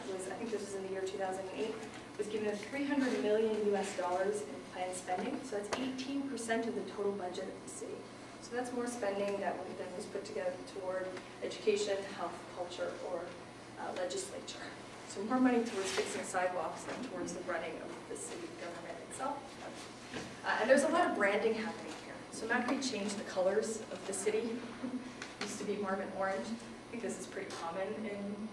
was, I think this was in the year 2008, was given $300 million US in planned spending. So that's 18% of the total budget of the city. So that's more spending that then was put together toward education, health, culture, or legislature. So more money towards fixing sidewalks than towards the running of the city government itself. And there's a lot of branding happening here. So Macri changed the colors of the city. Used to be more of an orange. I think this is pretty common in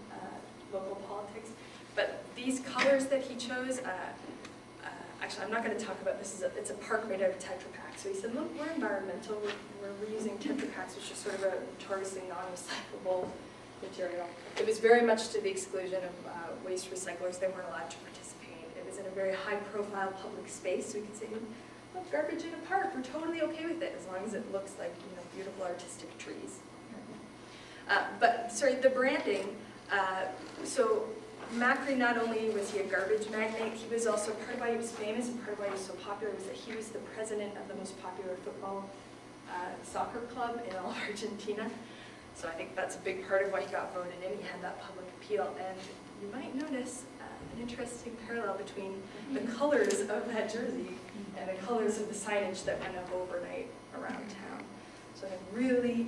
local politics. But these colors that he chose, actually I'm not going to talk about this, it's a park made out of Tetra Pak. So he said, look, we're environmental, we're reusing Tetra Paks, which is sort of a notoriously non-recyclable material. It was very much to the exclusion of waste recyclers. They weren't allowed to participate. It was in a very high-profile public space. So we could say, look, garbage in a park, we're totally okay with it, as long as it looks like, you know, beautiful artistic trees. But, sorry, the branding, so Macri, not only was he a garbage magnate, he was also, part of why he was famous and part of why he was so popular was that he was the president of the most popular football soccer club in all of Argentina. So I think that's a big part of why he got voted in. He had that public appeal. And you might notice an interesting parallel between the colors of that jersey and the colors of the signage that went up overnight around town. So a really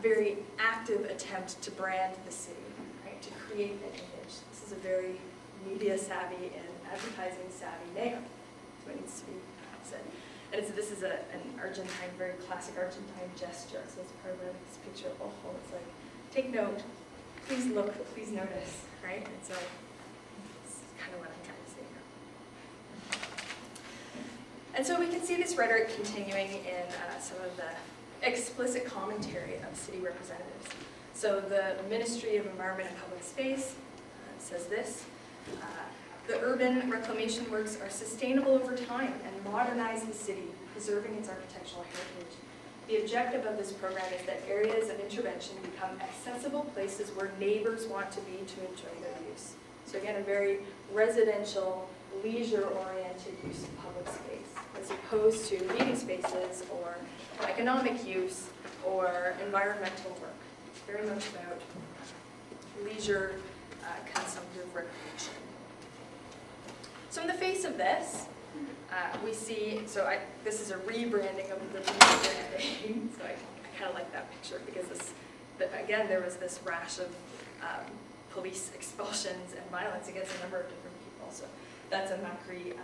very active attempt to brand the city, right? To create an image. This is a very media-savvy and advertising-savvy mayor. So it needs to be said. And this is an Argentine, very classic Argentine gesture. So it's part of this picture. Oh, it's like, take note, please look, please notice, right? And so it's kind of what I'm trying to say here. And so we can see this rhetoric continuing in some of the explicit commentary of city representatives. So the Ministry of Environment and Public Space says this. The urban reclamation works are sustainable over time and modernize the city, preserving its architectural heritage. The objective of this program is that areas of intervention become accessible places where neighbors want to be to enjoy their use. So again, a very residential, leisure-oriented use of public space, as opposed to meeting spaces or economic use or environmental work. It's very much about leisure consumptive recreation. So in the face of this, we see, this is a rebranding of the rebranding. So I kind of like that picture because again, there was this rash of police expulsions and violence against a number of different people. So that's a Macri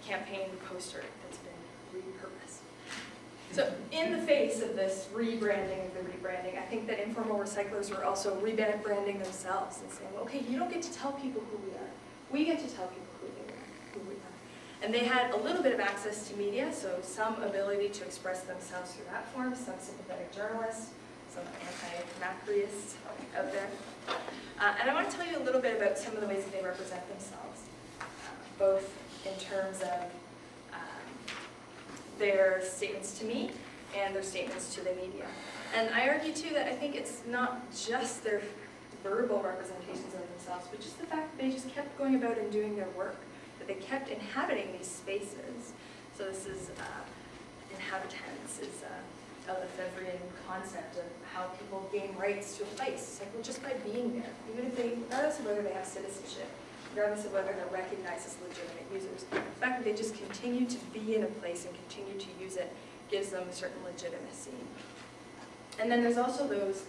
campaign poster that's been repurposed. So in the face of this rebranding of the rebranding, I think that informal recyclers were also rebranding themselves and saying, well, okay, you don't get to tell people who we are. We get to tell people who we are. And they had a little bit of access to media, so some ability to express themselves through that form, some sympathetic journalists, some anti-Macriists out there. And I want to tell you a little bit about some of the ways that they represent themselves, both in terms of their statements to me and their statements to the media. And I argue too that I think it's not just their verbal representations of themselves, but just the fact that they just kept going about and doing their work, that they kept inhabiting these spaces. So this is inhabitants, is a Lefebvrean concept of how people gain rights to a place. It's like, well, just by being there, even if they, regardless of whether they have citizenship, regardless of whether they're recognized as legitimate users, the fact that they just continue to be in a place and continue to use it gives them a certain legitimacy. And then there's also those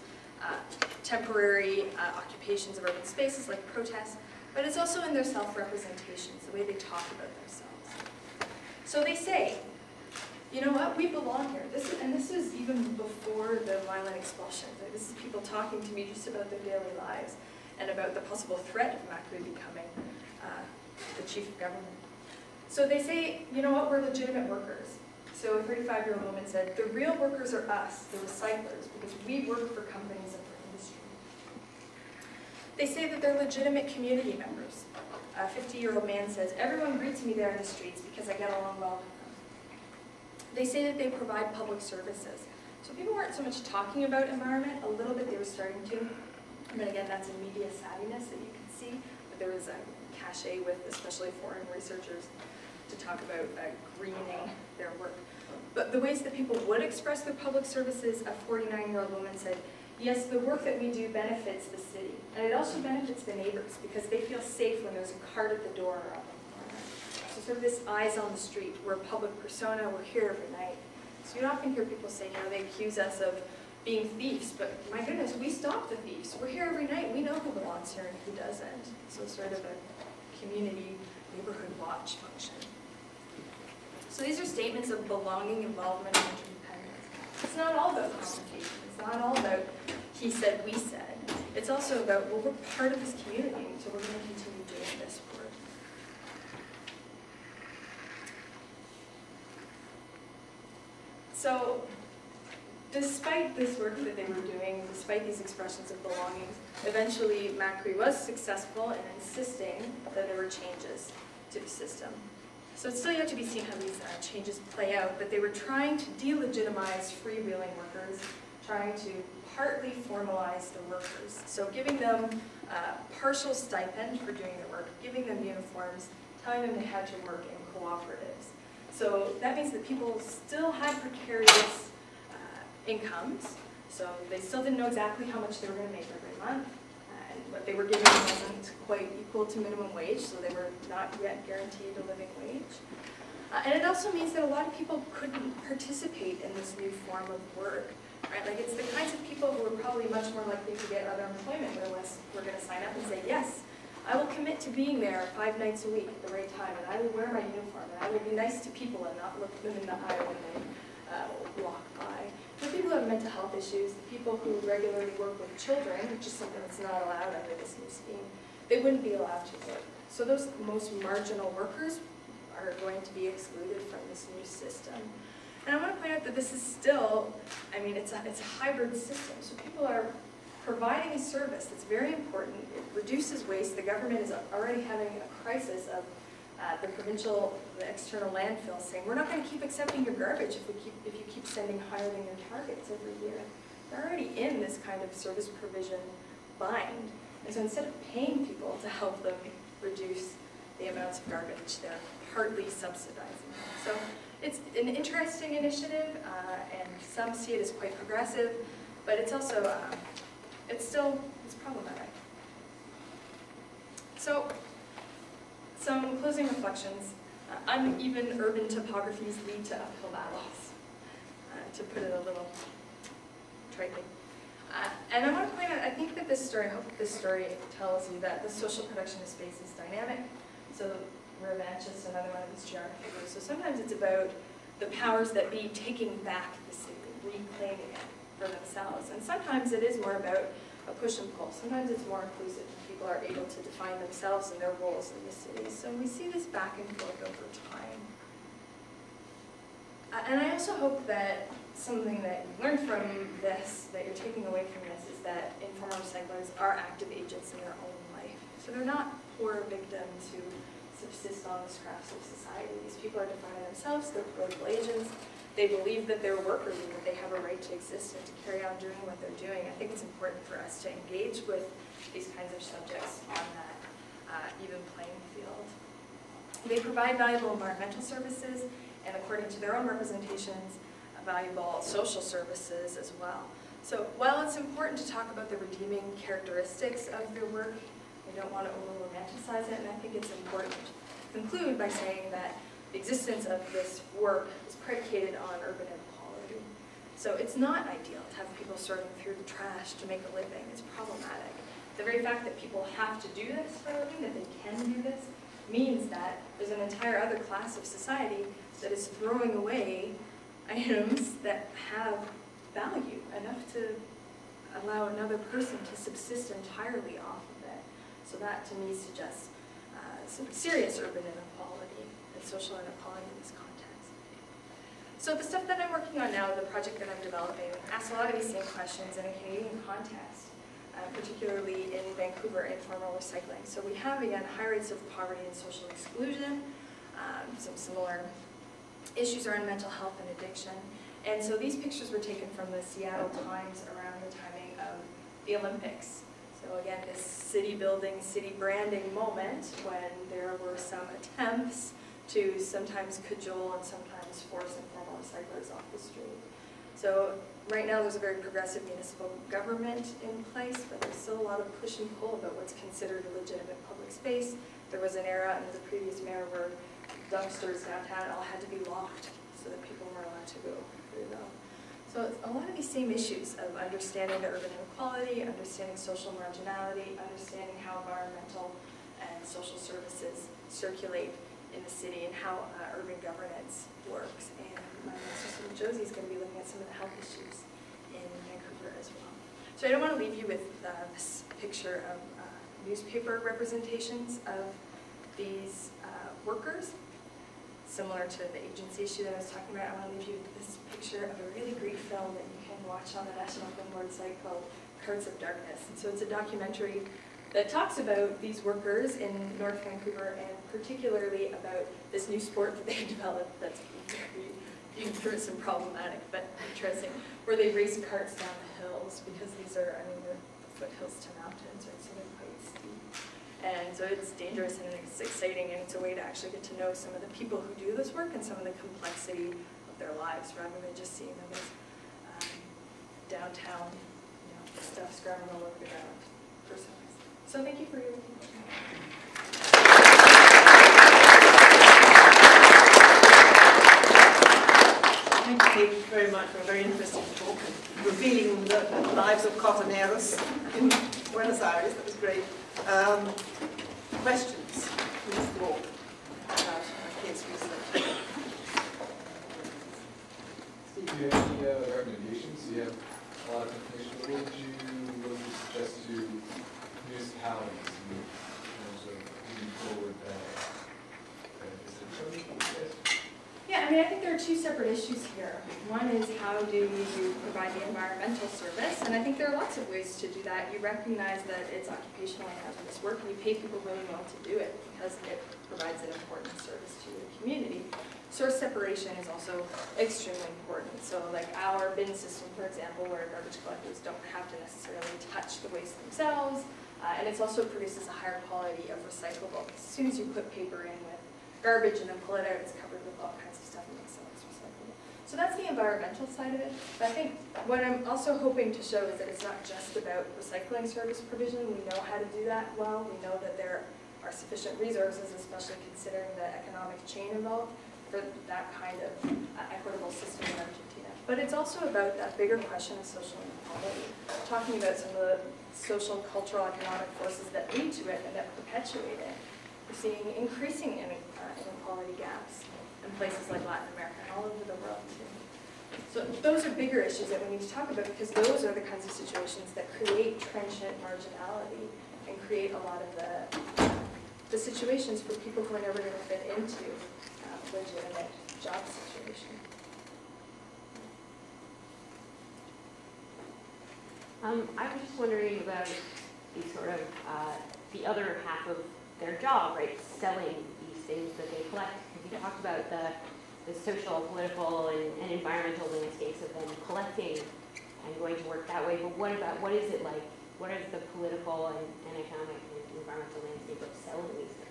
temporary occupations of urban spaces like protests, but it's also in their self-representations, the way they talk about themselves. So they say, you know what, we belong here. This is even before the violent expulsions. This is people talking to me just about their daily lives and about the possible threat of Macri becoming the chief of government. So they say, you know what, we're legitimate workers. So a 35-year-old woman said, the real workers are us, the recyclers, because we work for companies and for industry. They say that they're legitimate community members. A 50-year-old man says, everyone greets me there in the streets because I get along well with them. They say that they provide public services. So people weren't so much talking about environment, a little bit they were starting to. But again, that's a media savviness that you can see. But there was a cachet with especially foreign researchers to talk about greening their work. But the ways that people would express their public services, a 49-year-old woman said, yes, the work that we do benefits the city. And it also benefits the neighbors because they feel safe when there's a cart at the door or up on the corner. So sort of this eyes on the street, we're a public persona, we're here every night. So you often hear people say, you know, they accuse us of being thieves, but my goodness, we stop the thieves. We're here every night, we know who belongs here and who doesn't. So sort of a community neighborhood watch function. So these are statements of belonging, involvement, and interdependence. It's not all about confrontation. It's not all about he said, we said. It's also about, well, we're part of this community, so we're going to continue doing this work. So, despite this work that they were doing, despite these expressions of belonging, eventually Macri was successful in insisting that there were changes to the system. So it's still yet to be seen how these changes play out, but they were trying to delegitimize freewheeling workers, trying to partly formalize the workers. So giving them partial stipend for doing their work, giving them uniforms, telling them they had to work in cooperatives. So that means that people still had precarious incomes, so they still didn't know exactly how much they were going to make every month. And what they were given wasn't quite equal to minimum wage, so they were not yet guaranteed a living wage. And it also means that a lot of people couldn't participate in this new form of work. Right? Like it's the kinds of people who are probably much more likely to get other employment unless we're going to sign up and say, yes, I will commit to being there 5 nights a week at the right time, and I will wear my uniform, and I will be nice to people and not look them in the eye when they walk by. The people who have mental health issues, the people who regularly work with children, which is something that's not allowed under this new scheme, they wouldn't be allowed to work. So those most marginal workers are going to be excluded from this new system. And I want to point out that this is still, I mean, it's a hybrid system. So people are providing a service that's very important. It reduces waste. The government is already having a crisis of the external landfill saying, we're not going to keep accepting your garbage if you keep sending higher than your targets every year. They're already in this kind of service provision bind. And so instead of paying people to help them reduce the amounts of garbage, they're partly subsidizing them. So it's an interesting initiative, and some see it as quite progressive, but it's also, it's problematic. So, some closing reflections. Uneven urban topographies lead to uphill battles, to put it a little tritely. And I want to point out, I think that this story, I hope that this story tells you that the social production of space is dynamic. So Revanchist, another one of these genre figures. So sometimes it's about the powers that be taking back the city, reclaiming it for themselves. And sometimes it is more about a push and pull. Sometimes it's more inclusive. People are able to define themselves and their roles in the city. So we see this back and forth over time. And I also hope that something that you learned from this, that you're taking away from this, is that informal recyclers are active agents in their own life. So they're not poor victims who subsist on the scraps of society. These people are defining themselves, they're political agents, they believe that they're workers and that they have a right to exist and to carry on doing what they're doing. I think it's important for us to engage with these kinds of subjects on that even playing field. They provide valuable environmental services, and according to their own representations, valuable social services as well. So while it's important to talk about the redeeming characteristics of their work, we don't want to over-romanticize it, and I think it's important to conclude by saying that the existence of this work is predicated on urban inequality. So it's not ideal to have people sorting through the trash to make a living. It's problematic. The very fact that people have to do this for a living, that they can do this, means that there's an entire other class of society that is throwing away items that have value enough to allow another person to subsist entirely off of it. So that to me suggests some serious urban inequality and social inequality in this context. So the stuff that I'm working on now, the project that I'm developing, asks a lot of these same questions in a Canadian context, particularly in Vancouver informal recycling. So we have, again, high rates of poverty and social exclusion, some similar issues around mental health and addiction. And so these pictures were taken from the Seattle Times around the timing of the Olympics. So again, this city building, city branding moment when there were some attempts to sometimes cajole and sometimes force informal recyclers off the street. So right now there's a very progressive municipal government in place, but there's still a lot of push and pull about what's considered a legitimate public space. There was an era under the previous mayor where dumpsters downtown all had to be locked so that people weren't allowed to go through them. So a lot of these same issues of understanding the urban inequality, understanding social marginality, understanding how environmental and social services circulate in the city and how urban governance works. And my master's student Josie is going to be looking at some of the health issues in Vancouver as well. So I don't want to leave you with this picture of newspaper representations of these workers. Similar to the agency issue that I was talking about, I want to leave you with this picture of a really great film that you can watch on the National Film Board site called Cards of Darkness. And so it's a documentary that talks about these workers in North Vancouver and particularly about this new sport that they developed that's very dangerous and problematic, but interesting, where they race carts down the hills because these are, I mean, they're foothills to mountains, right? So they're quite steep. And so it's dangerous and it's exciting, and it's a way to actually get to know some of the people who do this work and some of the complexity of their lives, rather than just seeing them as downtown, stuff scrubbing all over the ground. So thank you for your attention. Thank you, Kate, very much for a very interesting talk and revealing the lives of cotoneros in Buenos Aires. That was great. Questions? Please, Paul, about Kate's research. Steve, do you have any recommendations? You have a lot of information. What would you suggest to municipalities in terms of moving forward Yeah, I mean, I think there are two separate issues here. One is how do you provide the environmental service, and I think there are lots of ways to do that. You recognize that it's occupationally hazardous work, and you pay people really well to do it because it provides an important service to the community. Source separation is also extremely important. So like our bin system, for example, where garbage collectors don't have to necessarily touch the waste themselves, and it also produces a higher quality of recyclable. As soon as you put paper in with garbage and then pull it out, it's covered with all kinds of stuff and makes it less recyclable. So that's the environmental side of it. But I think what I'm also hoping to show is that it's not just about recycling service provision. We know how to do that well. We know that there are sufficient resources, especially considering the economic chain involved, for that kind of equitable system in Argentina. But it's also about that bigger question of social inequality, talking about some of the social, cultural, economic forces that lead to it and that perpetuate it. We're seeing increasing inequality gaps in places like Latin America and all over the world too. So those are bigger issues that we need to talk about, because those are the kinds of situations that create trenchant marginality and create a lot of the situations for people who are never going to fit into legitimate job situation. I was just wondering about the sort of the other half of their job, right? Selling these things that they collect. Because you talked about the social, political, and environmental landscapes of them collecting and going to work that way. But what is it like? What is the political and economic and environmental landscape of selling these things?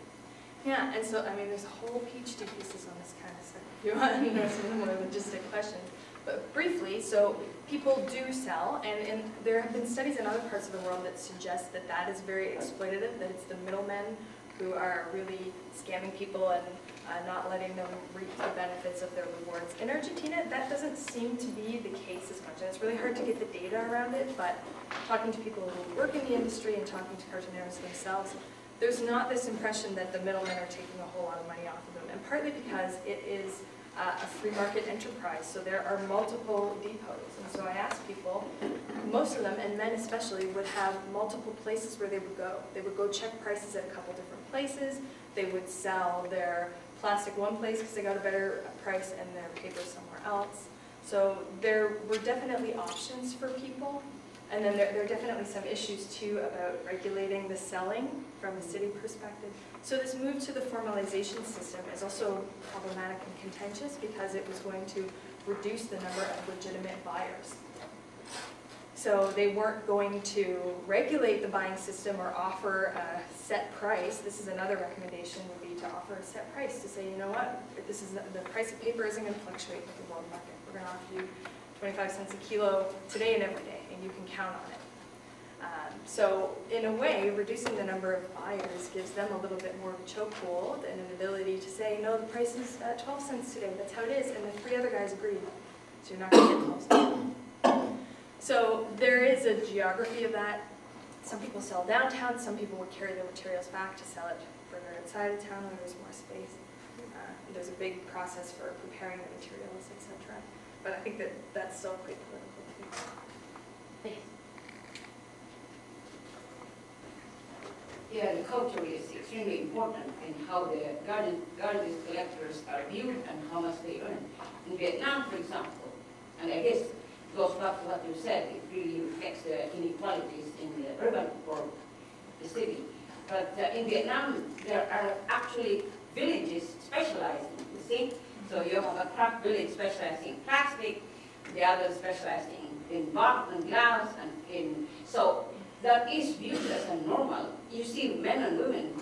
Yeah, and so, I mean, there's a whole PhD thesis on this kind of stuff, if you want to know some of the more logistic questions. But briefly, so people do sell, and there have been studies in other parts of the world that suggest that that is very exploitative, that it's the middlemen who are really scamming people and not letting them reap the benefits of their rewards. In Argentina, that doesn't seem to be the case as much, and it's really hard to get the data around it, but talking to people who work in the industry and talking to cartoneros themselves, there's not this impression that the middlemen are taking a whole lot of money off of them, and partly because it is a free market enterprise, so there are multiple depots. And so I asked people, most of them, and men especially, would have multiple places where they would go. They would go check prices at a couple different places. They would sell their plastic one place because they got a better price and their paper somewhere else. So there were definitely options for people. And then there are definitely some issues too about regulating the selling from a city perspective. So this move to the formalization system is also problematic and contentious because it was going to reduce the number of legitimate buyers. So they weren't going to regulate the buying system or offer a set price. This is another recommendation, would be to offer a set price, to say, you know what, this is the price of paper isn't going to fluctuate with the world market. We're going to offer you 25 cents a kilo today and every day, and you can count on it. So in a way, reducing the number of buyers gives them a little bit more of a chokehold and an ability to say, no, the price is 12 cents today, that's how it is, and the three other guys agreed. So you're not going to get 12 cents. So there is a geography of that. Some people sell downtown, some people would carry their materials back to sell it further outside of town where there's more space. There's a big process for preparing the materials, etc. But I think that that's still quite political too. Thanks. Yeah, the culture is extremely important in how the garbage collectors are viewed and how much they earn. In Vietnam, for example, and I guess it goes back to what you said, it really reflects the inequalities in the urban or the city. But in Vietnam, there are actually villages specializing, you see? So you have a craft village specializing in plastic, the others specializing in bottle and glass, and in, so that is viewed as a normal. You see men and women,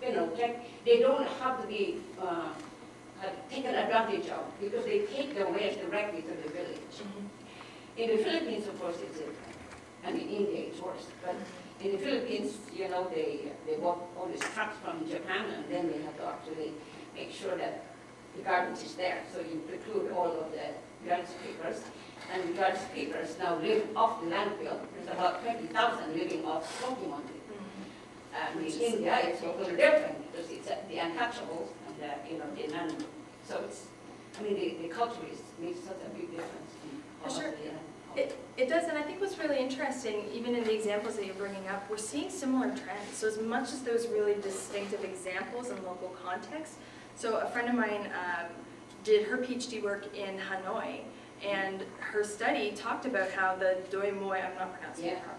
you know, they don't have to be taken advantage of because they take their wares directly to the village. Mm-hmm. In the Philippines, of course, it's different. And in India, it's worse. But in the Philippines, you know, they bought all these trucks from Japan, and then they have to actually make sure that the garbage is there. So you preclude all of the garbage pickers. And the garbage pickers now live off the landfill. There's about 20,000 living off smoking on it. And in India, it's totally different because it's the untouchables and the, you know, the non. So it's, I mean, the culture makes such a big difference. Sure. It does, and I think what's really interesting, even in the examples that you're bringing up, we're seeing similar trends. So as much as those really distinctive examples in local context, so a friend of mine did her PhD work in Hanoi, and her study talked about how the Doi Moi, I'm not pronouncing it properly,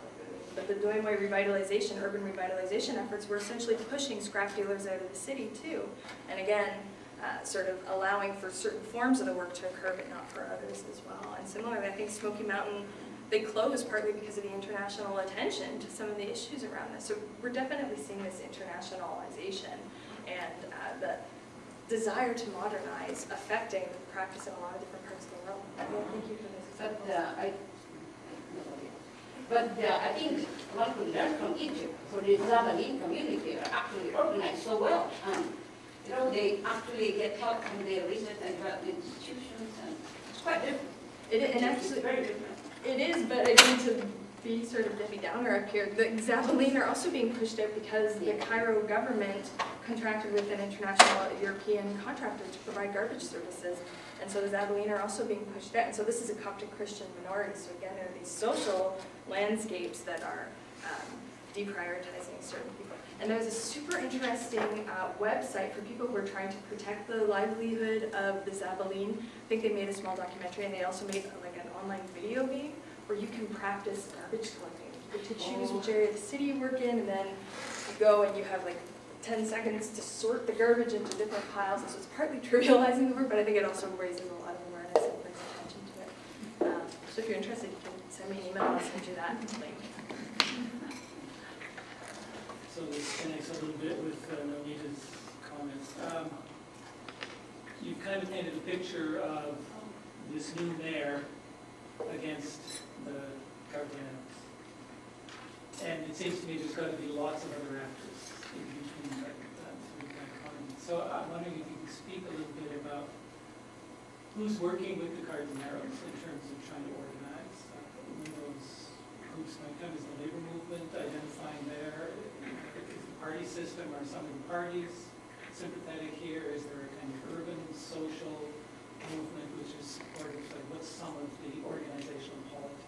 but the Doi Moi revitalization, urban revitalization efforts were essentially pushing scrap dealers out of the city too. And again, sort of allowing for certain forms of the work to occur, but not for others as well. And similarly, I think Smoky Mountain, they closed partly because of the international attention to some of the issues around this. So we're definitely seeing this internationalization and the desire to modernize affecting the practice in a lot of different parts of the world. Thank you for this. But But I think one could learn from Egypt, for the Zabalin community are actually organized so well. And, you know, they actually get help from the research and development institutions, and it's quite different. And actually, It's very different. it is, but I mean, to be sort of Debbie Downer up here, the Zabalin are also being pushed out because the Cairo government contracted with an international European contractor to provide garbage services. And so the Zabalin are also being pushed out. And so this is a Coptic Christian minority. So again, there are these social landscapes that are deprioritizing certain people. And there's a super interesting website for people who are trying to protect the livelihood of the Zabalin. I think they made a small documentary, and they also made like an online video game where you can practice garbage collecting. You get to choose which area of the city you work in, and then you go and you have like 10 seconds to sort the garbage into different piles. And so it's partly trivializing the work, but I think it also raises a lot of awareness and brings attention to it. So if you're interested, you can send me an email, I'll send you that link. So this connects a little bit with Nonita's comments. You kind of painted a picture of this new mayor against the Guardians. And it seems to me there's got to be lots of other actors in between that economy. So I'm wondering if you can speak a little bit about who's working with the Cardeneros in terms of trying to organize. One of those groups might come is the labor movement, identifying there. Is the party system, are some of the parties sympathetic here? Is there a kind of urban social movement which is supportive? So what's some of the organizational politics?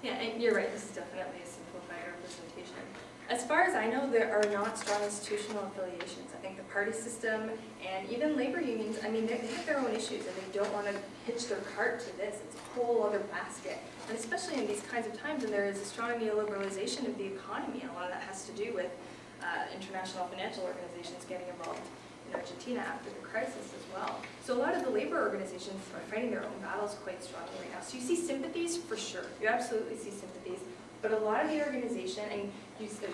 Yeah, and you're right, this is definitely a simplified representation. As far as I know, there are not strong institutional affiliations. I think the party system and even labor unions, I mean, they have their own issues and they don't want to hitch their cart to this. It's a whole other basket. And especially in these kinds of times when there is a strong neoliberalization of the economy, and a lot of that has to do with international financial organizations getting involved in Argentina after the crisis as well. So a lot of the labor organizations are fighting their own battles quite strongly right now. So you see sympathies for sure. You absolutely see sympathies. But a lot of the organization, and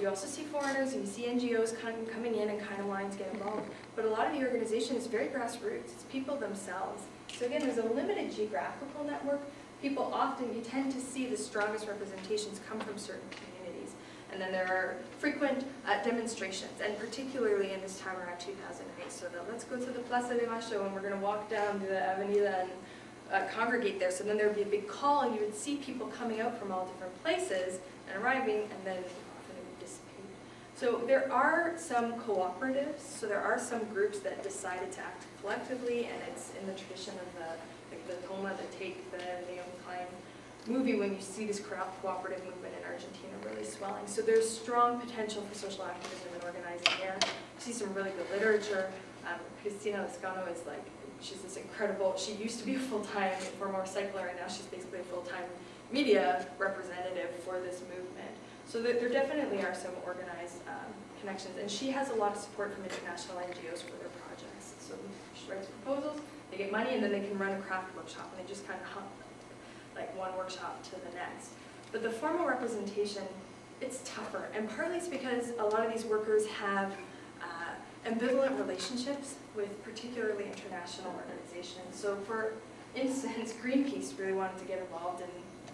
you also see foreigners, and you see NGOs coming in and kind of lines get involved. But a lot of the organization is very grassroots. It's people themselves. So again, there's a limited geographical network. People often, you tend to see the strongest representations come from certain communities. And then there are frequent demonstrations, and particularly in this time around 2008. So let's go to the Plaza de Mayo, and we're going to walk down to the Avenida and congregate there. So then there would be a big call, and you would see people coming out from all different places and arriving, and then often it would dissipate. So there are some cooperatives, so there are some groups that decided to act collectively, and it's in the tradition of the Toma, the Take, the Naomi Klein movie, when you see this cooperative movement in Argentina really swelling. So there's strong potential for social activism and organizing there. You see some really good literature. Cristina Lescano is like, she's this incredible, she used to be a full-time Informal recycler, and now she's basically a full-time media representative for this movement. So there definitely are some organized connections, and she has a lot of support from international NGOs for their projects. So she writes proposals, they get money, and then they can run a craft workshop, and they just kind of hump like one workshop to the next. But the formal representation, it's tougher, and partly it's because a lot of these workers have ambivalent relationships with particularly international organizations. So for instance, Greenpeace really wanted to get involved in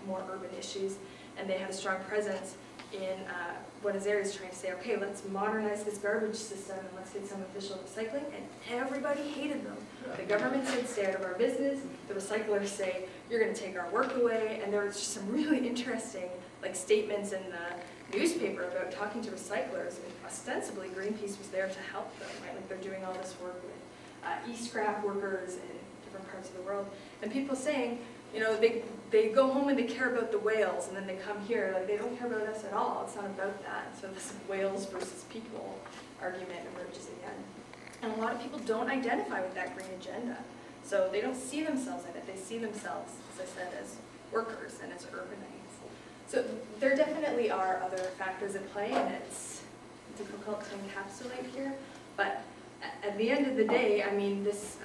more urban issues, and they had a strong presence in Buenos Aires trying to say, okay, let's modernize this garbage system and let's get some official recycling, and everybody hated them. The government said, stay out of our business. The recyclers say, you're going to take our work away, and there was just some really interesting like statements in the newspaper about talking to recyclers, and ostensibly Greenpeace was there to help them, right? Like they're doing all this work with e-scrap workers in different parts of the world, and people saying, you know, they go home and they care about the whales, and then they come here, like they don't care about us at all. It's not about that. So this whales versus people argument emerges again. And a lot of people don't identify with that green agenda. So they don't see themselves in it. They see themselves, as I said, as workers and as urbanites. So there definitely are other factors at play, and it's difficult to encapsulate here. But at the end of the day, I mean, this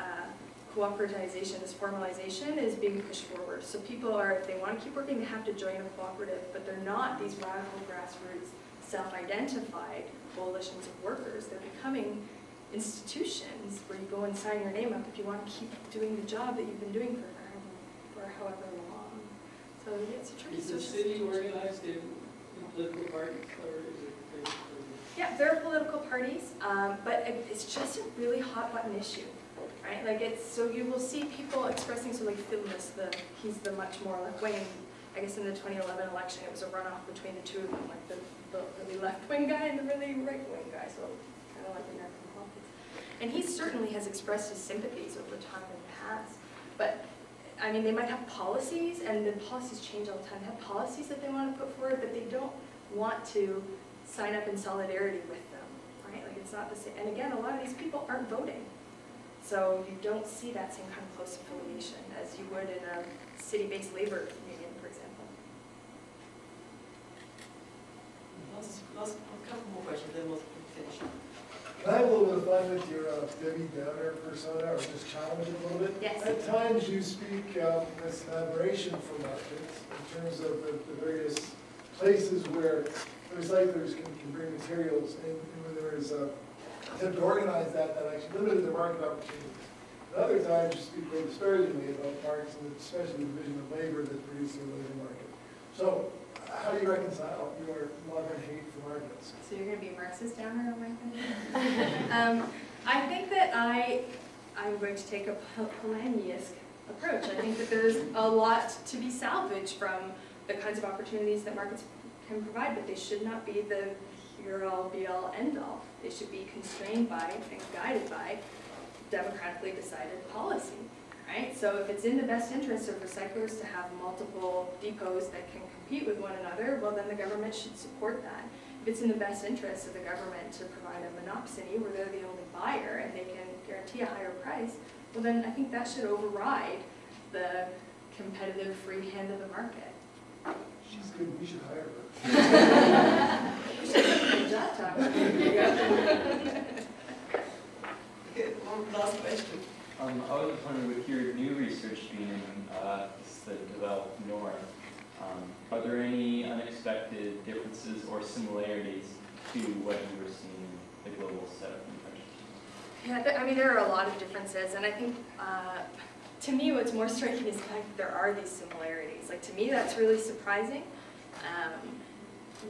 cooperativization, this formalization is being pushed forward. So people are, if they want to keep working, they have to join a cooperative, but they're not these radical grassroots, self-identified coalitions of workers. They're becoming institutions where you go and sign your name up if you want to keep doing the job that you've been doing for however long. So it's a tricky Is the social city situation. organized in political parties, or is it basically? Yeah, there are political parties, but it's just a really hot button issue, right? Like so you will see people expressing, so like Buenos, he's the much more left wing. I guess in the 2011 election, it was a runoff between the two of them, like the really left-wing guy and the really right-wing guy, so kind of like American politics. And he certainly has expressed his sympathies over time in the past. But, I mean, they might have policies, and the policies change all the time. They have policies that they want to put forward, but they don't want to sign up in solidarity with them, right? Like, it's not the same. And again, a lot of these people aren't voting. So you don't see that same kind of close affiliation as you would in a city-based labor union, for example. Last couple more questions, then we'll finish. Can I have a little bit of fun with your Debbie Downer persona, or just challenge it a little bit? Yes. At times you speak as an admiration for markets in terms of the various places where recyclers can bring materials and when there is a attempt to organize that actually limited the market opportunities. At other times you speak very disparagingly about markets and especially the division of labor that produces the labor market. So how do you reconcile your love and hate for markets? So you're going to be Marxist Downer on my thing? I think that I'm going to take a Polanyi-esque approach. I think that there's a lot to be salvaged from the kinds of opportunities that markets can provide, but they should not be the here-all, be-all, end-all. They should be constrained by and guided by democratically decided policy. Right? So if it's in the best interest of recyclers to have multiple depots that can compete with one another, well then the government should support that. If it's in the best interest of the government to provide a monopsony where they're the only buyer and they can guarantee a higher price, well then I think that should override the competitive free hand of the market. She's good, we should hire her. We should have a good job talking. Okay, one last question. I was just wondering, with your new research being in the developed north, are there any unexpected differences or similarities to what you were seeing in the global setup in Argentina? Yeah, I mean, there are a lot of differences, and I think, to me, what's more striking is the fact that there are these similarities. Like, to me, that's really surprising.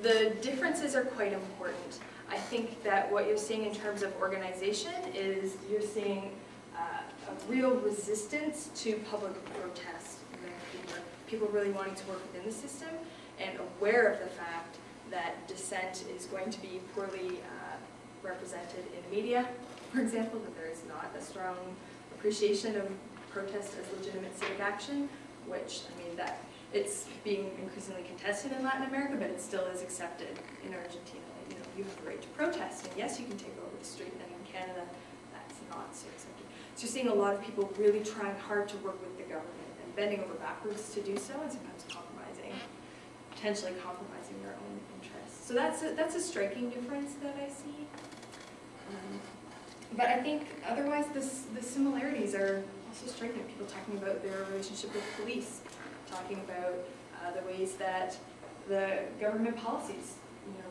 The differences are quite important. I think that what you're seeing in terms of organization is you're seeing a real resistance to public protest in Vancouver. People really wanting to work within the system and aware of the fact that dissent is going to be poorly represented in the media, for example, that there is not a strong appreciation of protest as legitimate civic action, which, I mean, that it's being increasingly contested in Latin America, but it still is accepted in Argentina. You know, you have the right to protest, and yes, you can take over the street, and in Canada, that's not so accepted. So you're seeing a lot of people really trying hard to work with the government and bending over backwards to do so, and sometimes potentially compromising their own interests. So that's a striking difference that I see. But I think otherwise the similarities are also striking. People talking about their relationship with police, talking about the ways that the government policies,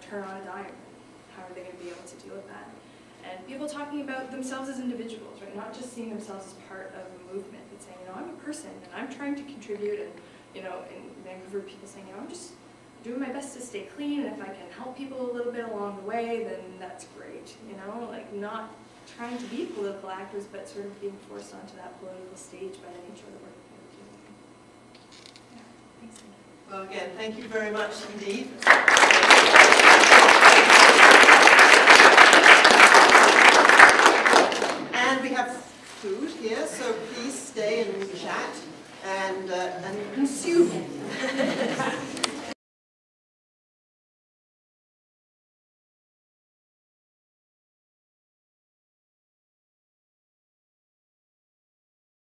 turn on a dime. How are they going to be able to deal with that? And people talking about themselves as individuals, right? Not just seeing themselves as part of a movement, but saying, I'm a person and I'm trying to contribute. And in Vancouver, people saying, I'm just doing my best to stay clean, and if I can help people a little bit along the way, then that's great. Like not trying to be political actors, but sort of being forced onto that political stage by the nature of the work that they're doing. Yeah, thanks. Well, again, thank you very much indeed. And we have food here, so please stay and chat and consume.